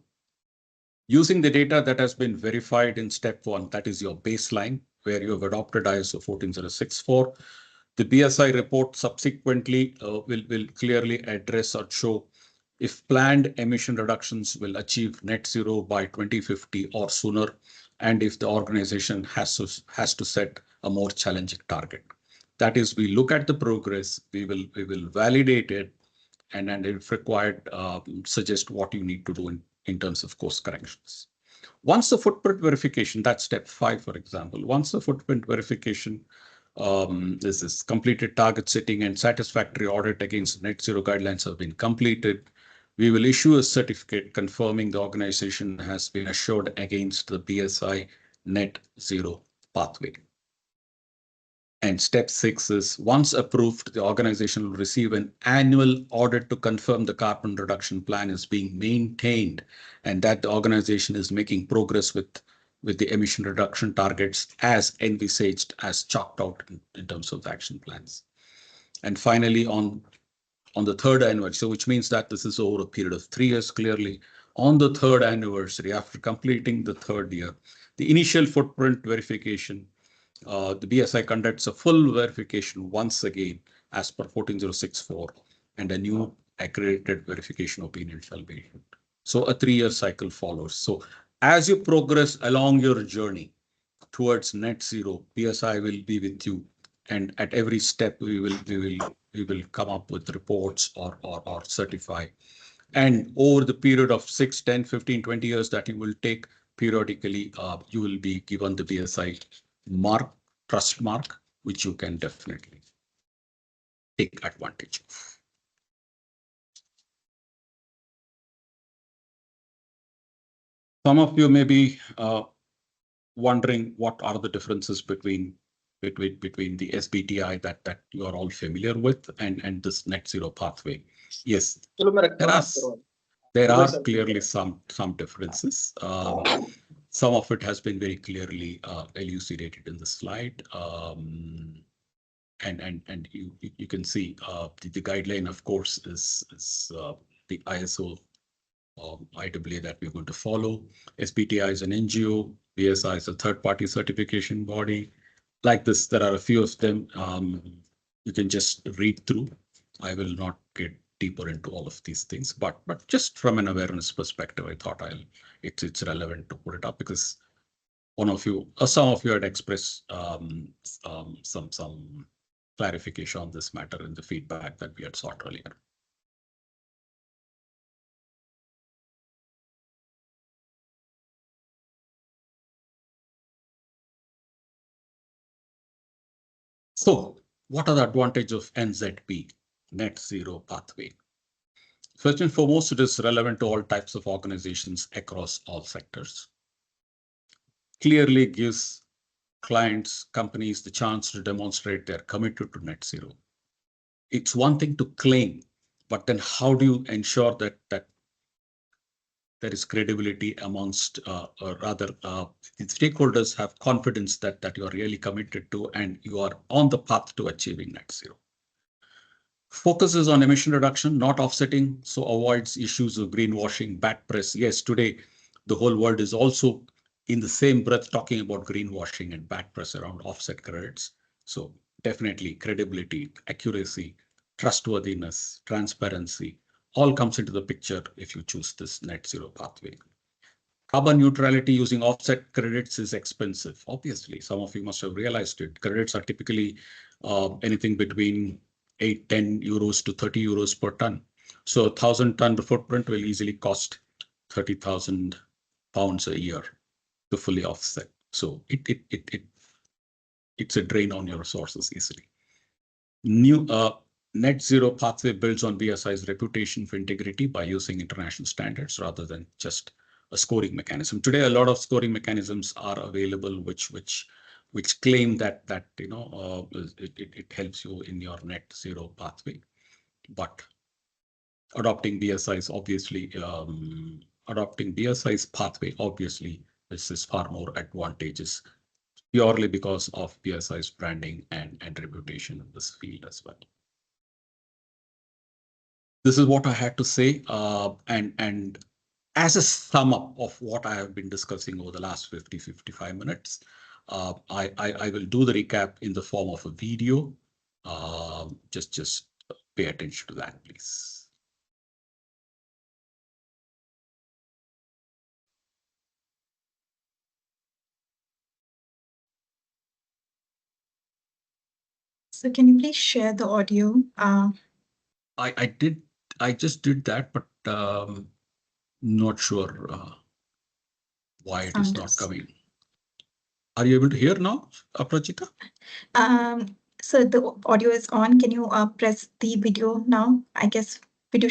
using the data that has been verified in step 1, that is your baseline, where you have adopted ISO 14064, the BSI report subsequently will clearly address or show if planned emission reductions will achieve net zero by 2050 or sooner, and if the organization has to set a more challenging target. That is, we look at the progress, we will validate it, and if required, suggest what you need to do in terms of course corrections. Once the footprint verification, that's step 5, for example, once the footprint verification, this is completed target setting and satisfactory audit against net zero guidelines have been completed, we will issue a certificate confirming the organization has been assured against the BSI net zero pathway. And step 6 is, once approved, the organization will receive an annual audit to confirm the carbon reduction plan is being maintained and that the organization is making progress with the emission reduction targets as envisaged, as chalked out in terms of the action plans. And finally, on the third anniversary, so which means that this is over a period of 3 years clearly. On the third anniversary, after completing the third year, the initial footprint verification, the BSI conducts a full verification once again as per 14064, and a new accredited verification opinion shall be issued. So a 3-year cycle follows. So as you progress along your journey towards net zero, BSI will be with you, and at every step we will come up with reports or certify. And over the period of 6, 10, 15, 20 years that you will take, periodically you will be given the BSI mark, trust mark, which you can definitely take advantage of. Some of you may be wondering what are the differences between the SBTI that you are all familiar with and this net zero pathway. Yes, there are clearly some differences. Some of it has been very clearly elucidated in the slide. And you can see the guideline, of course, is the ISO IAA that we're going to follow. SBTI is an NGO, BSI is a third-party certification body. Like this, there are a few of them. You can just read through. I will not get deeper into all of these things, but just from an awareness perspective, I thought it's relevant to put it up, because some of you had expressed some clarification on this matter in the feedback that we had sought earlier. So what are the advantages of NZP, net zero pathway? First and foremost, it is relevant to all types of organizations across all sectors. Clearly gives clients, companies the chance to demonstrate their commitment to net zero. It's one thing to claim, but then how do you ensure that there is credibility amongst, or rather, stakeholders have confidence that you are really committed to and you are on the path to achieving net zero. Focuses on emission reduction, not offsetting, so avoids issues of greenwashing, bad press. Yes, today the whole world is also in the same breath talking about greenwashing and bad press around offset credits. So definitely credibility, accuracy, trustworthiness, transparency, all comes into the picture if you choose this net zero pathway. Carbon neutrality using offset credits is expensive. Obviously, some of you must have realized it. Credits are typically anything between 8, 10 euros to 30 euros per ton. So 1,000-ton footprint will easily cost 30,000 pounds a year to fully offset. So it's a drain on your resources easily. New net zero pathway builds on BSI's reputation for integrity by using international standards rather than just a scoring mechanism. Today, a lot of scoring mechanisms are available, which claim that it helps you in your net zero pathway. But adopting BSI's pathway, obviously, this is far more advantageous, purely because of BSI's branding and reputation in this field as well. This is what I had to say, and as a sum up of what I have been discussing over the last 55 minutes, I will do the recap in the form of a video. Just pay attention to that, please. So can you please share the audio? I just did that, but not sure why it is not coming. Are you able to hear now, Aprajita? So the audio is on. Can you press the video now? I guess video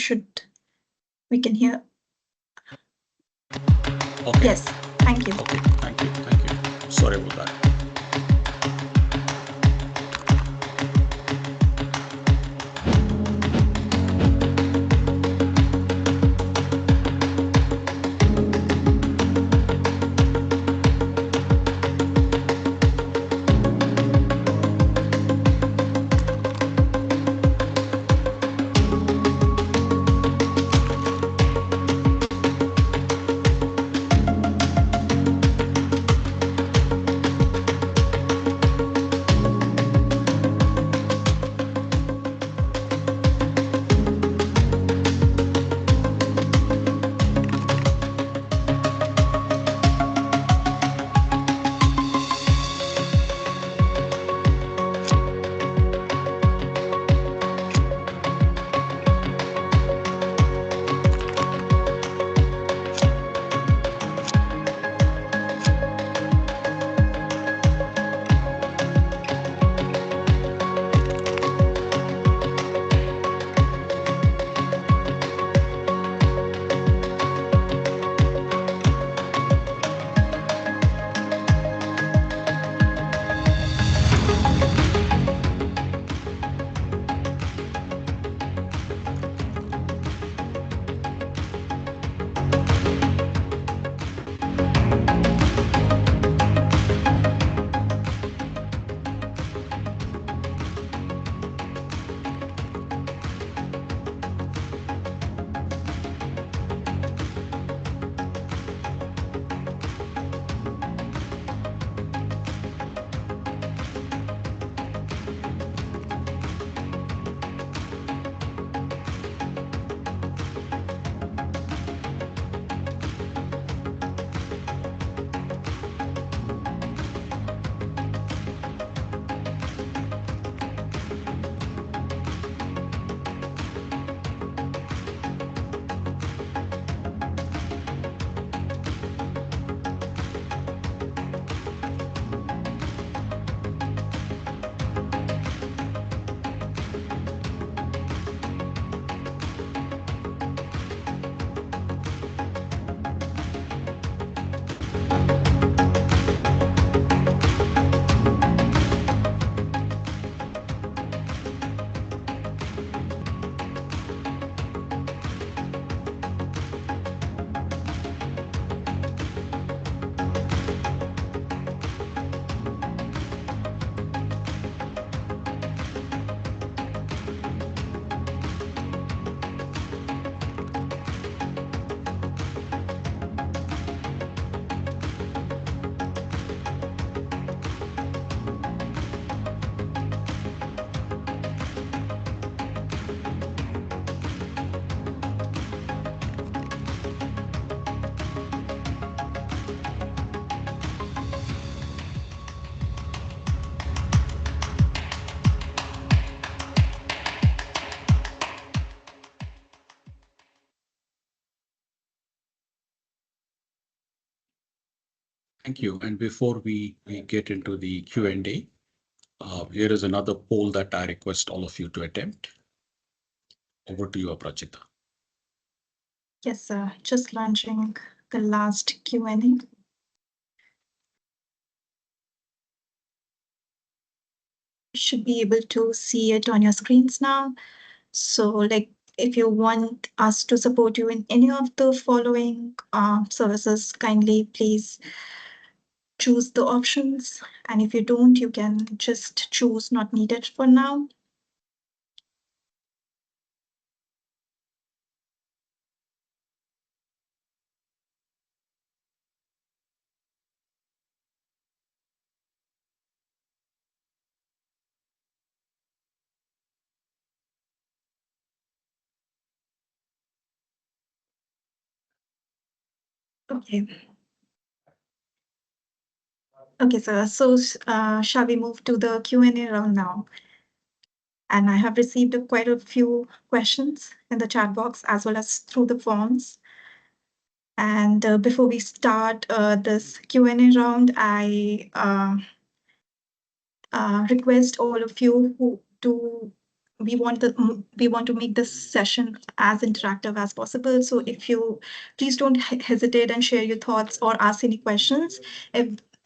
we can hear. Okay. Yes, thank you. Okay, thank you. Sorry about that. Thank you. And before we get into the Q&A, here is another poll that I request all of you to attempt. Over to you, Aprajita. Yes, sir. Just launching the last Q&A. Should be able to see it on your screens now. So, like, if you want us to support you in any of the following services, kindly please choose the options. And if you don't, you can just choose not needed for now. Okay. Okay, sir. So, shall we move to the Q&A round now? And I have received quite a few questions in the chat box as well as through the forms. And before we start this Q&A round, I request all of you who do we want to make this session as interactive as possible. So if you please don't hesitate and share your thoughts or ask any questions.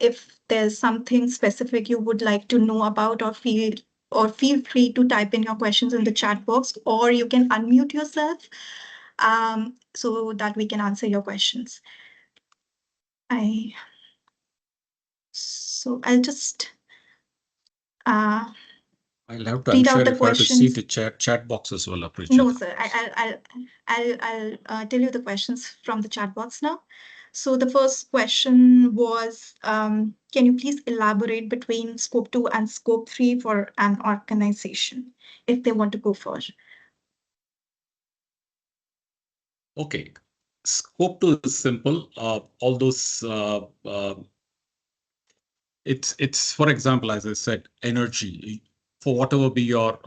If there's something specific you would like to know about or feel free to type in your questions in the chat box, or you can unmute yourself so that we can answer your questions. I'll just I'll have to, I'm read sure out the if I have to see questions. the chat box as well, No, Aprajita. sir. I'll tell you the questions from the chat box now. So the first question was, can you please elaborate between scope 2 and scope 3 for an organization if they want to go first? Okay. Scope 2 is simple. All those it's for example, as I said, energy for whatever be your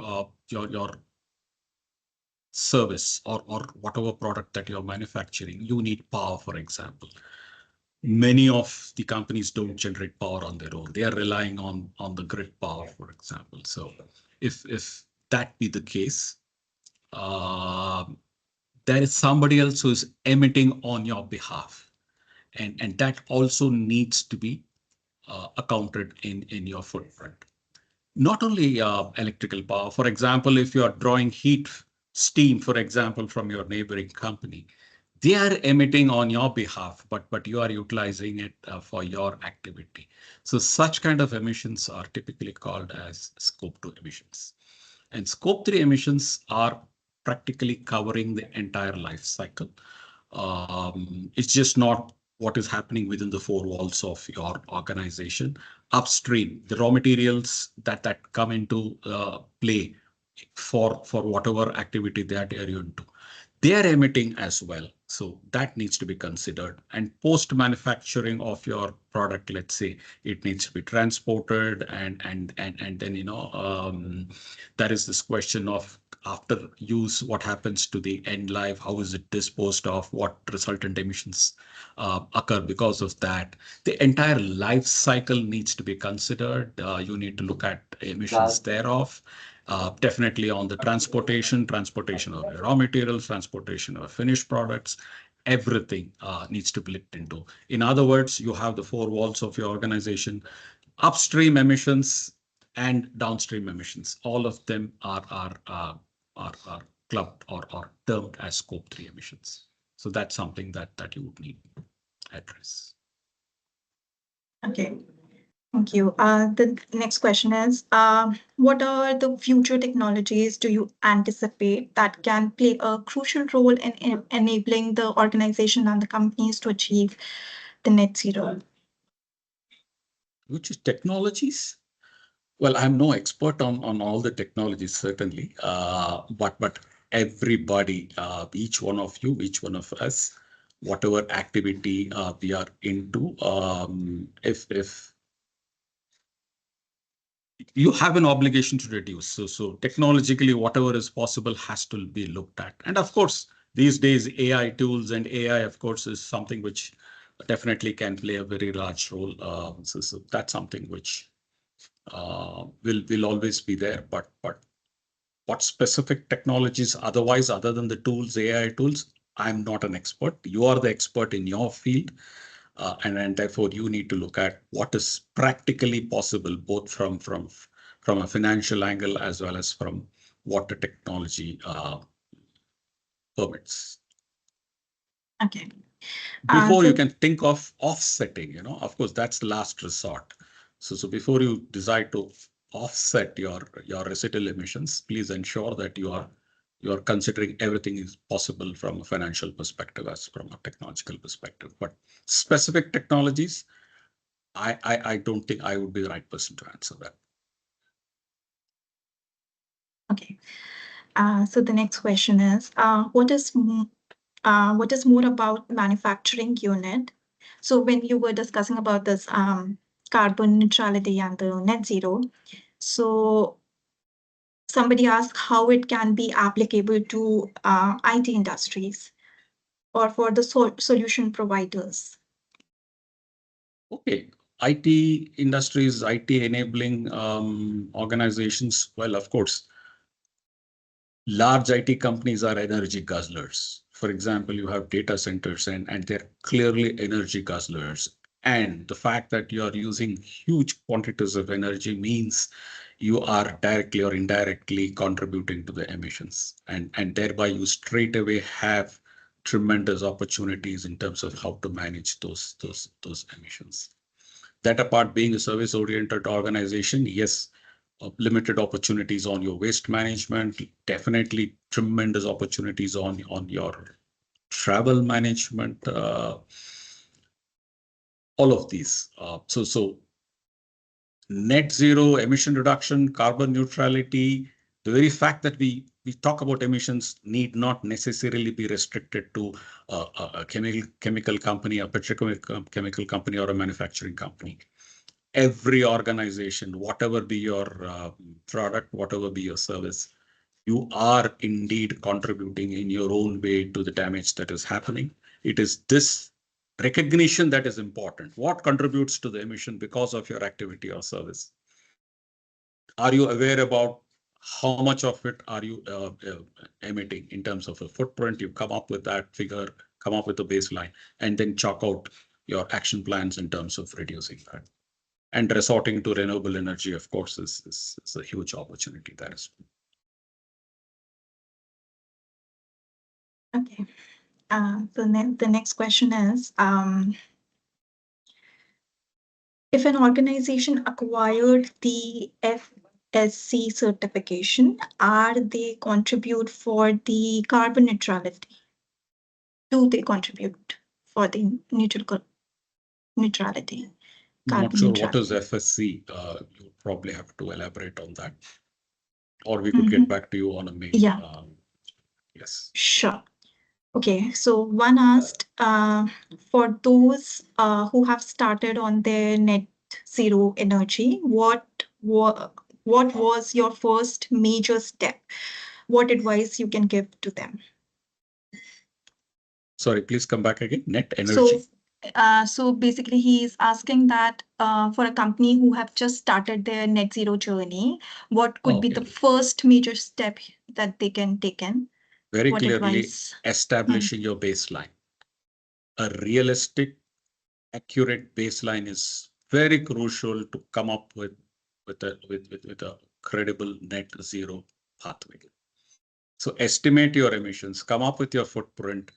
service or whatever product that you're manufacturing, you need power, for example. Many of the companies don't generate power on their own. They are relying on the grid power, for example. So if that be the case, there is somebody else who is emitting on your behalf, and that also needs to be accounted in your footprint. Not only electrical power. For example, if you are drawing heat, steam, for example, from your neighboring company, they are emitting on your behalf, but you are utilizing it for your activity. So such kind of emissions are typically called as scope 2 emissions. And scope 3 emissions are practically covering the entire life cycle. It's just not what is happening within the four walls of your organization. Upstream, the raw materials that come into play for whatever activity that they are into, they are emitting as well. So that needs to be considered. And post manufacturing of your product, let's say it needs to be transported, and then there is this question of after use, what happens to the end life? How is it disposed of? What resultant emissions occur because of that? The entire life cycle needs to be considered. You need to look at emissions thereof. Definitely on the transportation of raw materials, transportation of finished products, everything needs to be looked into. In other words, you have the four walls of your organization: upstream emissions and downstream emissions. All of them are clubbed or termed as scope 3 emissions. So that's something that you would need to address. Okay. Thank you. The next question is, what are the future technologies do you anticipate that can play a crucial role in enabling the organization and the companies to achieve the net zero? Which is technologies? Well, I'm no expert on all the technologies, certainly, but everybody, each one of you, each one of us, whatever activity we are into, if you have an obligation to reduce. So technologically, whatever is possible has to be looked at. And of course, these days, AI tools and AI, of course, is something which definitely can play a very large role. So that's something which will always be there. But what specific technologies otherwise, other than the tools, AI tools, I'm not an expert. You are the expert in your field. And therefore you need to look at what is practically possible, both from a financial angle as well as from what the technology permits. Okay. Before you So can think of offsetting, of course, that's the last resort. So before you decide to offset your residual emissions, please ensure that you are considering everything is possible from a financial perspective as from a technological perspective. But specific technologies, I don't think I would be the right person to answer that. okay. So the next question is, what is more about manufacturing unit? So when you were discussing about this carbon neutrality and the net zero, so somebody asked how it can be applicable to IT industries or for the solution providers. Okay. IT industries, IT enabling organizations, well, of course, large IT companies are energy guzzlers. For example, you have data centers and they're clearly energy guzzlers. And the fact that you are using huge quantities of energy means you are directly or indirectly contributing to the emissions. And thereby you straight away have tremendous opportunities in terms of how to manage those emissions. That apart, being a service oriented organization, yes, limited opportunities on your waste management, definitely tremendous opportunities on your travel management, all of these. So net zero, emission reduction, carbon neutrality, the very fact that we talk about emissions need not necessarily be restricted to a chemical company, a petrochemical company, or a manufacturing company. Every organization, whatever be your product, whatever be your service, you are indeed contributing in your own way to the damage that is happening. It is this recognition that is important. What contributes to the emission because of your activity or service? Are you aware about how much of it are you emitting in terms of a footprint? You come up with that figure, come up with a baseline, and then chalk out your action plans in terms of reducing that. And resorting to renewable energy, of course, is a huge opportunity that is. Okay. The next question is, if an organization acquired the FSC certification, are they contribute for the carbon neutrality? Do they contribute for the neutrality, I'm not carbon sure what is neutrality? FSC. You probably have to elaborate on that, or we could get back to you on a mail. Yeah, Yes. sure. Okay, so one asked, for those who have started on their net zero energy, what was your first major step? What advice you can give to them? Sorry, please come back again. Net So, energy. so basically, he's asking that for a company who have just started their net zero journey, what could be Okay. the first major step that they can take in? Very What clearly advice? establishing your baseline. a realistic, accurate baseline is very crucial to come up with a credible net zero pathway. So estimate your emissions, come up with your footprint,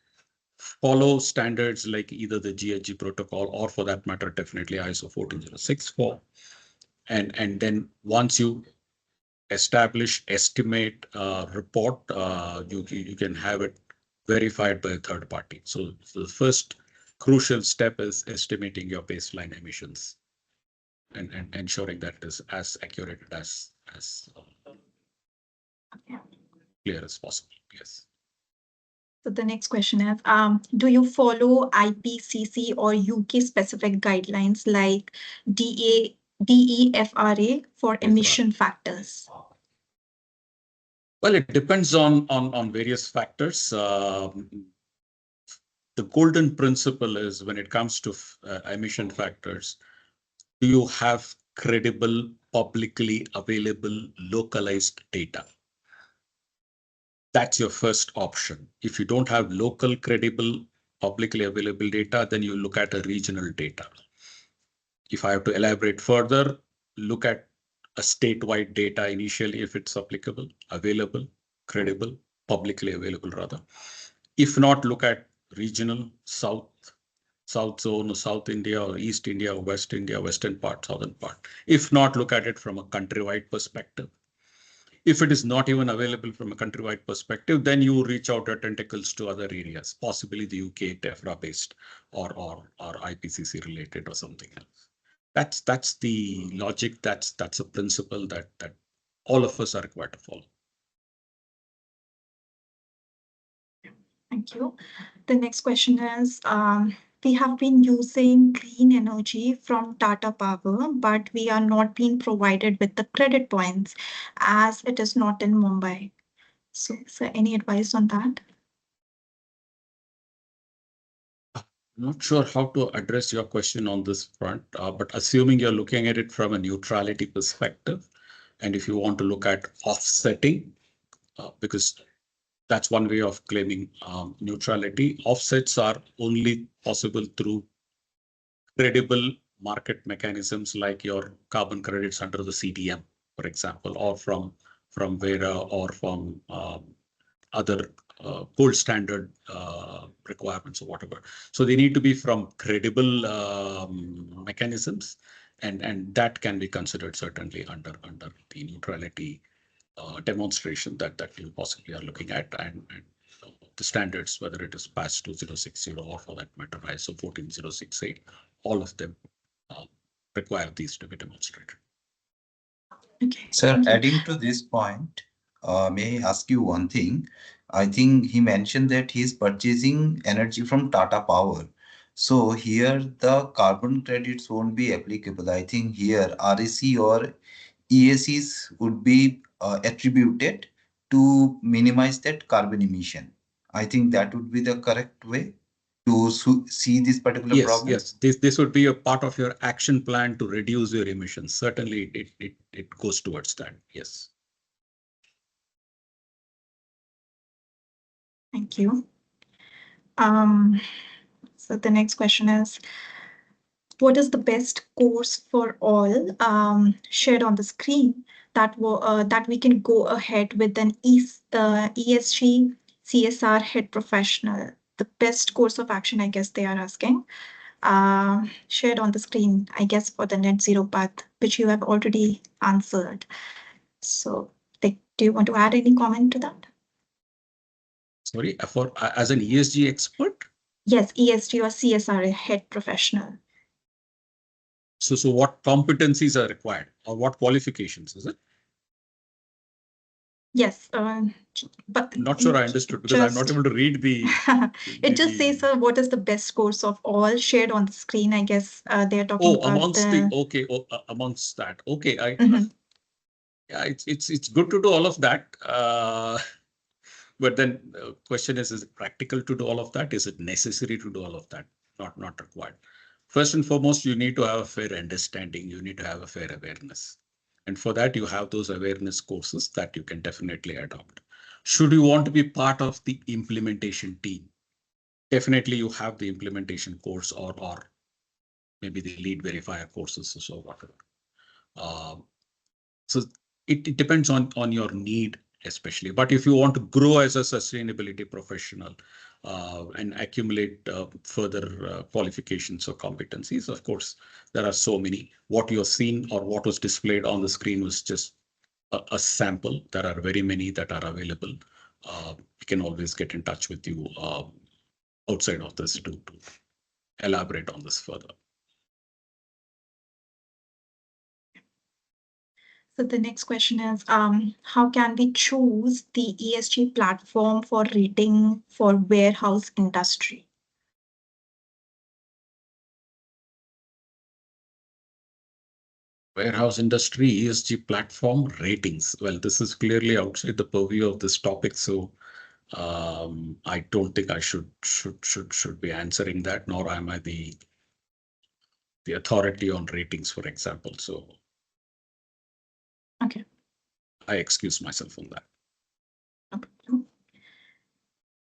follow standards like either the GHG protocol or for that matter, definitely ISO 14064. And then once you establish, estimate, report, you can have it verified by a third party. So the first crucial step is estimating your baseline emissions and ensuring that it is as accurate as Yeah. clear as possible. Yes. So the next question is, do you follow IPCC or UK specific guidelines like DEFRA for emission factors? Well, it depends on various factors. The golden principle is when it comes to emission factors, do you have credible, publicly available, localized data? That's your first option. If you don't have local, credible, publicly available data, then you look at a regional data. If I have to elaborate further, look at a statewide data initially, if it's applicable, available, credible, publicly available rather. If not, look at regional, South zone, or South India, or East India, or West India, Western part, Southern part. If not, look at it from a countrywide perspective. If it is not even available from a countrywide perspective, then you reach out your tentacles to other areas, possibly the UK TEFRA based or IPCC related or something else. That's the logic. That's a principle that all of us are required to follow. Thank you. The next question is, we have been using green energy from Tata Power, but we are not being provided with the credit points as it is not in Mumbai. So, sir, any advice on that? Not sure how to address your question on this front, but assuming you're looking at it from a neutrality perspective, and if you want to look at offsetting, because that's one way of claiming neutrality. Offsets are only possible through credible market mechanisms like your carbon credits under the CDM, for example, or from Vera or from other gold standard requirements or whatever. So they need to be from credible mechanisms, and that can be considered certainly under the neutrality demonstration that you possibly are looking at, and the standards, whether it is PAS 2060 or for that matter ISO 14068, all of them require these to be demonstrated. Okay. Sir, adding to this point, may I ask you one thing? I think he mentioned that he's purchasing energy from Tata Power. So here the carbon credits won't be applicable. I think here REC or EACs would be attributed to minimize that carbon emission. I think that would be the correct way to see this particular problem. Yes. This would be a part of your action plan to reduce your emissions. Certainly, it goes towards that. Yes. Thank you. So the next question is, what is the best course for all shared on the screen that we can go ahead with an ESG CSR head professional? The best course of action, I guess they are asking. Shared on the screen, I guess, for the net zero path, which you have already answered. So, do you want to add any comment to that? Sorry, as an ESG expert? Yes, ESG or CSR head professional. So what competencies are required or what qualifications is it? Yes, but not sure I understood because I'm not able to read the. It just says, what is the best course of all shared on the screen? I guess they're talking about amongst amongst that. Okay, yeah, it's good to do all of that. But then the question is it practical to do all of that? Is it necessary to do all of that? Not required. First and foremost, you need to have a fair understanding. You need to have a fair awareness. And for that, you have those awareness courses that you can definitely adopt. Should you want to be part of the implementation team, definitely you have the implementation course or maybe the lead verifier courses or whatever. Um, so it depends on your need especially. But if you want to grow as a sustainability professional and accumulate further qualifications or competencies, of course, there are so many. What you're seeing or what was displayed on the screen was just a sample. There are very many that are available. We can always get in touch with you outside of this to elaborate on this further. So the next question is, how can we choose the ESG platform for rating for warehouse industry? Warehouse industry ESG platform ratings. Well, this is clearly outside the purview of this topic, so I don't think I should be answering that, nor am I the authority on ratings, for example. So Okay. I excuse myself on that.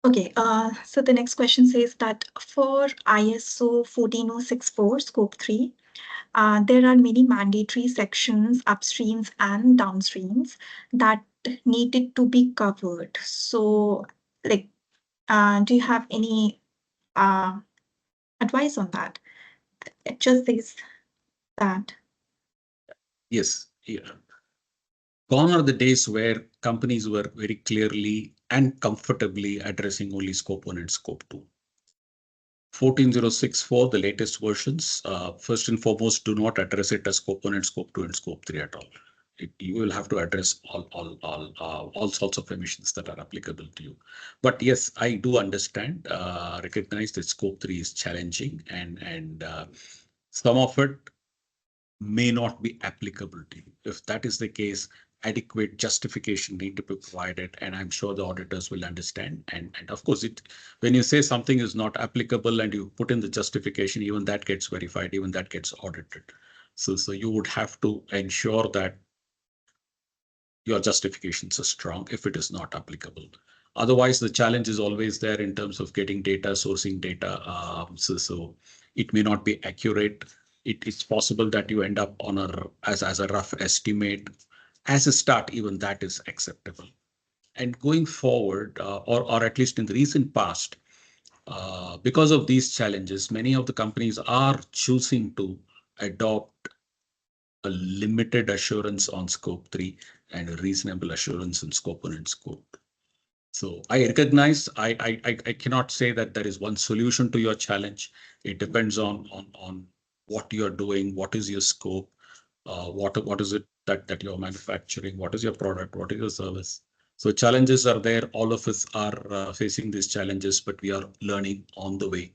Okay, so the next question says that for ISO 14064 Scope 3, there are many mandatory sections, upstreams and downstreams, that needed to be covered. So, like, do you have any advice on that? It just says that. Yes, yeah. Gone are the days where companies were very clearly and comfortably addressing only Scope 1 and Scope 2. 14064, the latest versions, first and foremost, do not address it as Scope 1 and Scope 2 and Scope 3 at all. You will have to address all sorts of emissions that are applicable to you. But yes, I do understand, recognize that Scope 3 is challenging and some of it may not be applicable to you. If that is the case, adequate justification need to be provided, and I'm sure the auditors will understand. And of course, when you say something is not applicable and you put in the justification, even that gets verified, even that gets audited. So you would have to ensure that your justifications are strong if it is not applicable. Otherwise, the challenge is always there in terms of getting data, sourcing data. So it may not be accurate. It's possible that you end up on as a rough estimate. As a start, even that is acceptable. And going forward, or at least in the recent past, because of these challenges, many of the companies are choosing to adopt a limited assurance on Scope 3 and a reasonable assurance in Scope 1 and Scope 2. So I recognize I cannot say that there is one solution to your challenge. It depends on what you're doing, what is your scope, what is it that you're manufacturing, what is your product, what is your service. So challenges are there. All of us are facing these challenges, but we are learning on the way,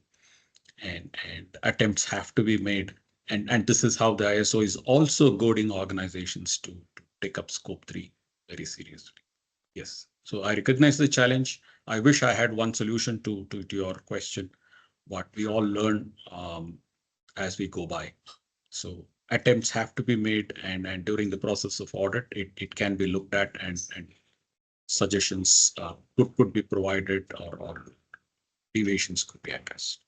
and attempts have to be made. And this is how the ISO is also goading organizations to take up Scope 3 very seriously. Yes. So I recognize the challenge. I wish I had one solution to your question, but we all learn as we go by. So attempts have to be made, and during the process of audit, it can be looked at, and suggestions could be provided, or deviations could be addressed.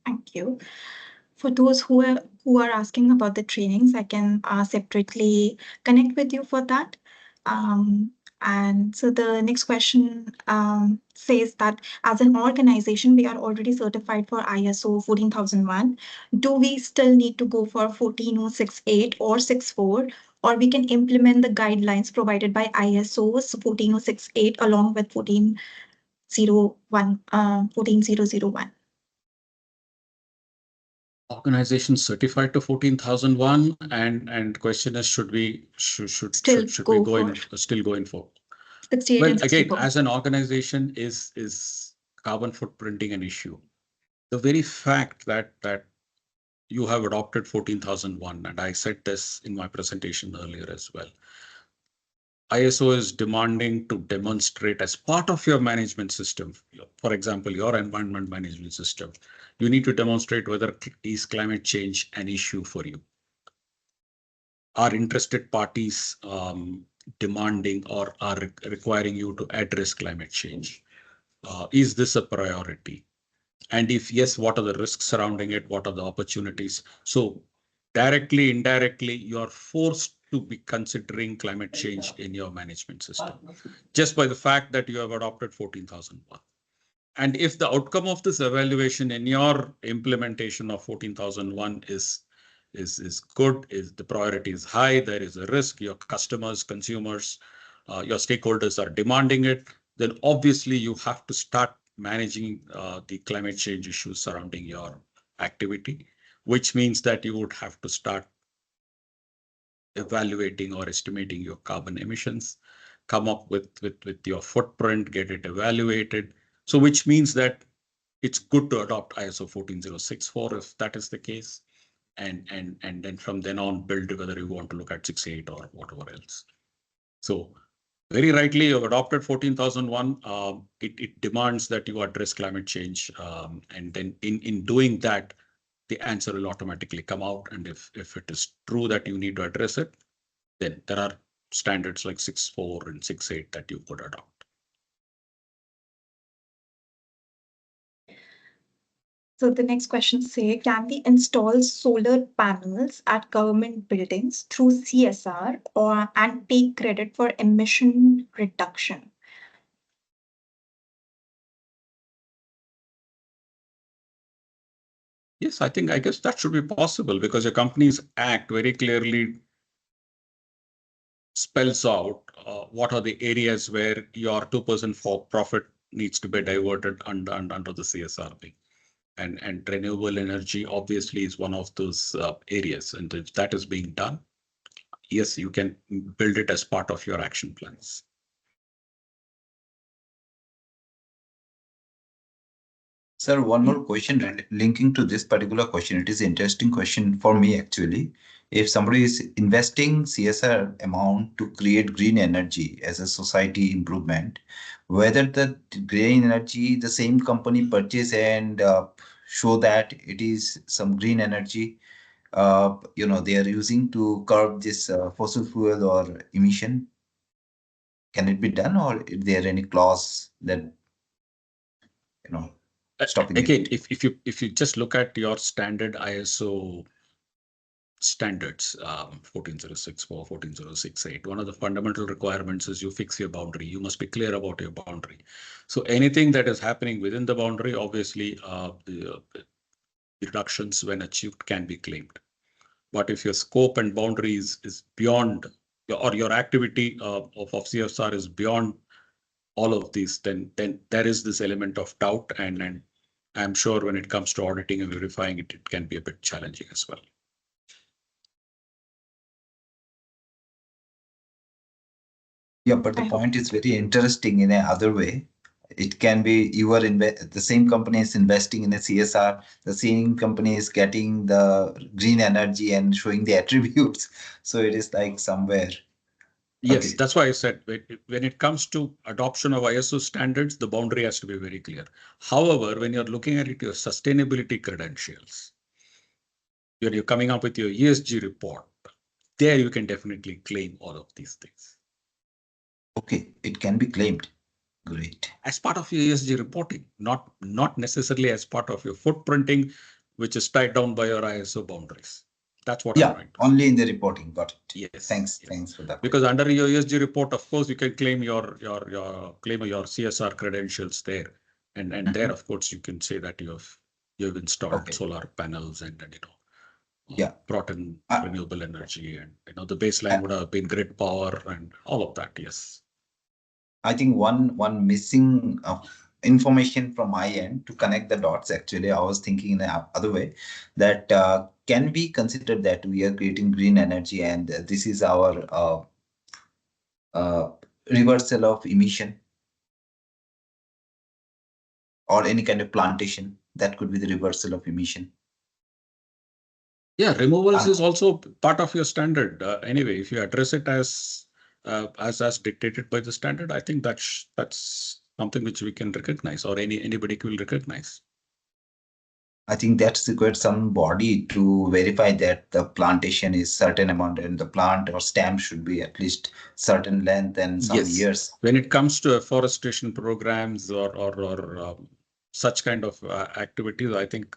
Thank you. For those who are asking about the trainings, I can separately connect with you for that. And so the next question says that as an organization, we are already certified for ISO 14001. Do we still need to go for 14068 or 64, or we can implement the guidelines provided by ISO 14068 along with 14001? Organization certified to 14,001, and question is, should we Still should we go go for in still going for? 68 Well, and again, 64. as an organization, is carbon footprinting an issue? The very fact that you have adopted 14,001, and I said this in my presentation earlier as well. ISO is demanding to demonstrate as part of your management system, for example, your environment management system, you need to demonstrate whether is climate change an issue for you. Are interested parties demanding or are requiring you to address climate change? is this a priority? And if yes, what are the risks surrounding it? What are the opportunities? So directly, indirectly, you are forced to be considering climate change in your management system just by the fact that you have adopted 14,001. And if the outcome of this evaluation in your implementation of 14,001 is good, is the priority is high, there is a risk, your customers, consumers, your stakeholders are demanding it, then obviously you have to start managing the climate change issues surrounding your activity, which means that you would have to start evaluating or estimating your carbon emissions, come up with your footprint, get it evaluated. So which means that it's good to adopt ISO 14064 if that is the case. And then from then on build whether you want to look at 68 or whatever else. So very rightly, you've adopted 14,001. It demands that you address climate change. And then in doing that, the answer will automatically come out. And if it is true that you need to address it, then there are standards like 6.4 and 6.8 that you could adopt. So the next question say, can we install solar panels at government buildings through CSR and take credit for emission reduction? Yes, I guess that should be possible because your Companies Act very clearly spells out what are the areas where your 2% for profit needs to be diverted under the CSR thing. And renewable energy obviously is one of those areas. And if that is being done, yes, you can build it as part of your action plans. Sir, one more question linking to this particular question. It is an interesting question for me, actually. If somebody is investing CSR amount to create green energy as a society improvement, whether the green energy, the same company purchase and show that it is some green energy, they are using to curb this fossil fuel or emission, can it be done, or is there any clause that, stopping it? Again, if you just look at your standard ISO standards, 14064, 14068, one of the fundamental requirements is you fix your boundary. You must be clear about your boundary. So anything that is happening within the boundary, obviously, the reductions when achieved can be claimed. But if your scope and boundaries is beyond, or your activity of CSR is beyond all of these, then there is this element of doubt, and I'm sure when it comes to auditing and verifying it, it can be a bit challenging as well. Yeah, but the point is very interesting in another way. It can be the same company is investing in a CSR, the same company is getting the green energy and showing the attributes. So it is like somewhere. Yes, Okay. that's why I said when it comes to adoption of ISO standards, the boundary has to be very clear. However, when you're looking at it, your sustainability credentials, when you're coming up with your ESG report, there you can definitely claim all of these things. Okay, it can be claimed. Great. As part of your ESG reporting, not necessarily as part of your footprinting, which is tied down by your ISO boundaries. That's what I'm trying to say. Only in the reporting. Got it. Yes. Thanks for that. Because under your ESG report, of course, you can claim your CSR credentials there, and there, of course, you can say that you've installed solar panels and brought in renewable energy, and the baseline would have been grid power and all of that. Yes. I think one missing information from my end to connect the dots. Actually, I was thinking in the other way that can we consider that we are creating green energy and this is our reversal of emission or any kind of plantation that could be the reversal of emission. Yeah, removals is also part of your standard. Anyway, if you address it as dictated by the standard, I think that's something which we can recognize, or anybody will recognize. I think that's required some body to verify that the plantation is certain amount and the plant or stem should be at least certain length and some Yes. years. When it comes to afforestation programs or such kind of activities, I think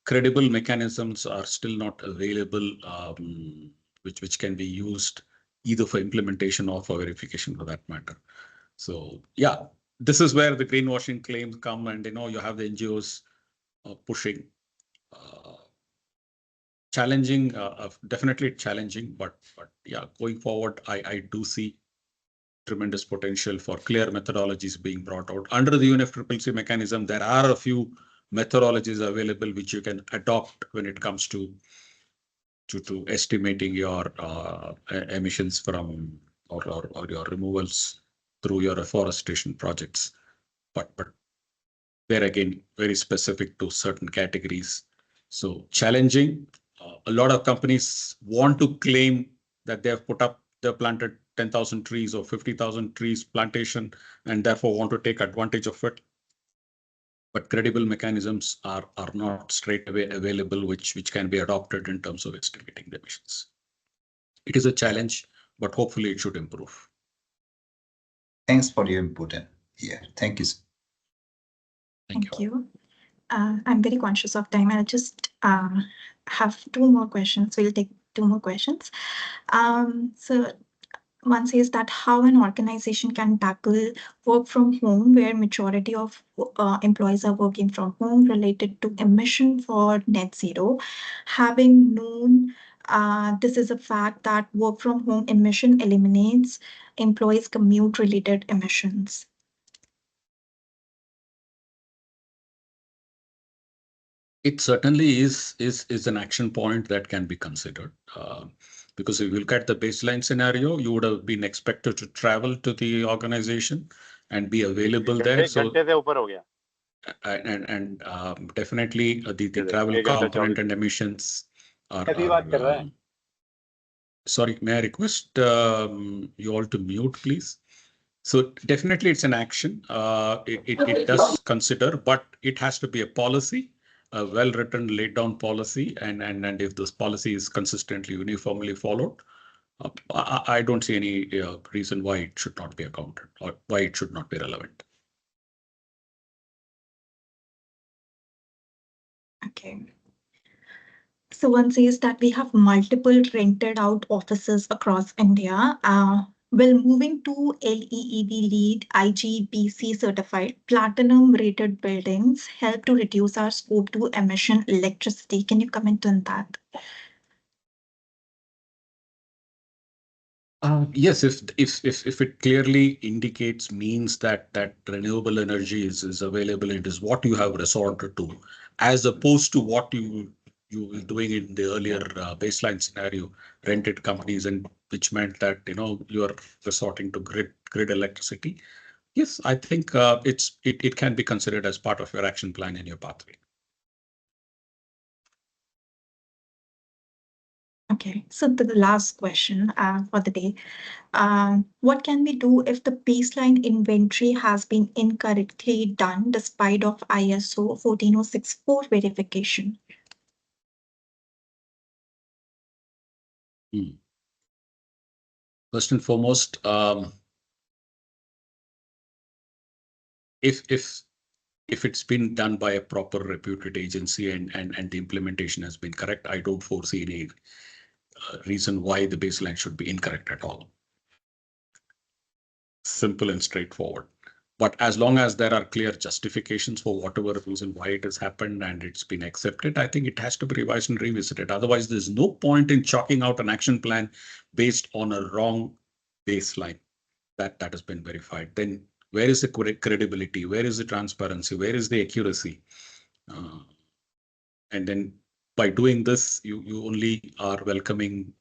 credible mechanisms are still not available, which can be used either for implementation or for verification for that matter. So yeah, this is where the greenwashing claims come, and you have the NGOs pushing. Challenging, definitely challenging, but yeah, going forward, I do see tremendous potential for clear methodologies being brought out under the UNFCCC mechanism. There are a few methodologies available which you can adopt when it comes to estimating your emissions from or your removals through your afforestation projects. But they're again very specific to certain categories. So challenging. A lot of companies want to claim that they've planted 10,000 trees or 50,000 trees plantation and therefore want to take advantage of it. But credible mechanisms are not straight away available, which can be adopted in terms of estimating the emissions. It is a challenge, but hopefully it should improve. Thanks for your input. Yeah, thank you. Thank you. I'm very conscious of time. I'll just have two more questions. We'll take two more questions. So one says that how an organization can tackle work from home where majority of employees are working from home related to emission for net zero, having known this is a fact that work from home emission eliminates employees commute related emissions. It certainly is an action point that can be considered. Because if you look at the baseline scenario, you would have been expected to travel to the organization and be available there. So definitely the travel component and emissions are sorry, may I request you all to mute, please? So definitely it's an action. It does consider, but it has to be a policy, a well-written, laid-down policy, and if this policy is consistently, uniformly followed, I don't see any reason why it should not be accounted or why it should not be relevant. Okay. So one says that we have multiple rented out offices across India. Will moving to LEED LEED IGBC certified platinum rated buildings help to reduce our scope 2 emission electricity? Can you comment on that? Yes, if it clearly indicates means that renewable energy is available, it is what you have resorted to, as opposed to what you were doing in the earlier baseline scenario, rented companies, and which meant that you are resorting to grid electricity. Yes, I think it can be considered as part of your action plan in your pathway. Okay, so the last question for the day. What can we do if the baseline inventory has been incorrectly done despite of ISO 14064 verification? First and foremost, if it's been done by a proper reputed agency and the implementation has been correct, I don't foresee any reason why the baseline should be incorrect at all. Simple and straightforward. But as long as there are clear justifications for whatever reason why it has happened and it's been accepted, I think it has to be revised and revisited. Otherwise, there's no point in chalking out an action plan based on a wrong baseline that has been verified. Then where is the credibility? Where is the transparency? Where is the accuracy? And then by doing this, you only are welcoming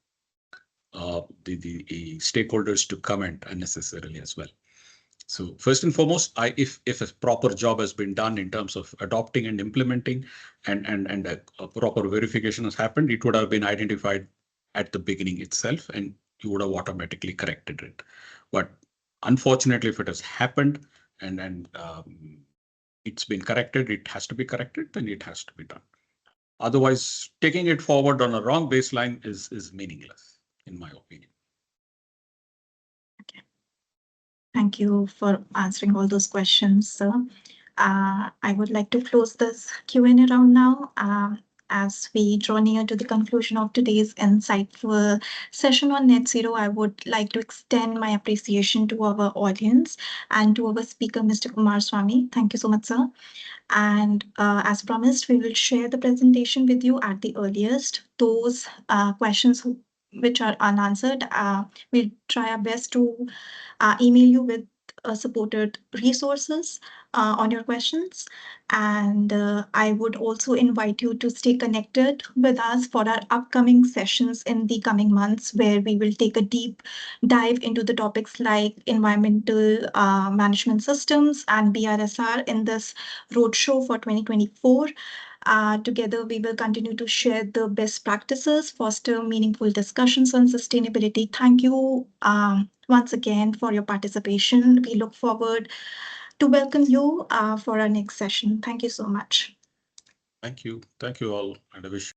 the stakeholders to comment unnecessarily as well. So first and foremost, if a proper job has been done in terms of adopting and implementing, and a proper verification has happened, it would have been identified at the beginning itself, and you would have automatically corrected it. But unfortunately, if it has happened and it's been corrected, it has to be corrected, then it has to be done. Otherwise, taking it forward on a wrong baseline is meaningless, in my opinion. Thank you for answering all those questions, sir. I would like to close this Q&A round now. As we draw near to the conclusion of today's insightful session on net zero, I would like to extend my appreciation to our audience and to our speaker, Mr. Kumar Swamy. Thank you so much, sir. And as promised, we will share the presentation with you at the earliest. Those questions which are unanswered, we'll try our best to email you with supported resources on your questions. And I would also invite you to stay connected with us for our upcoming sessions in the coming months, where we will take a deep dive into the topics like environmental management systems and BRSR in this roadshow for 2024. Together, we will continue to share the best practices, foster meaningful discussions on sustainability. Thank you once again for your participation. We look forward to welcome you for our next session. Thank you so much. Thank you. Thank you all. And I wish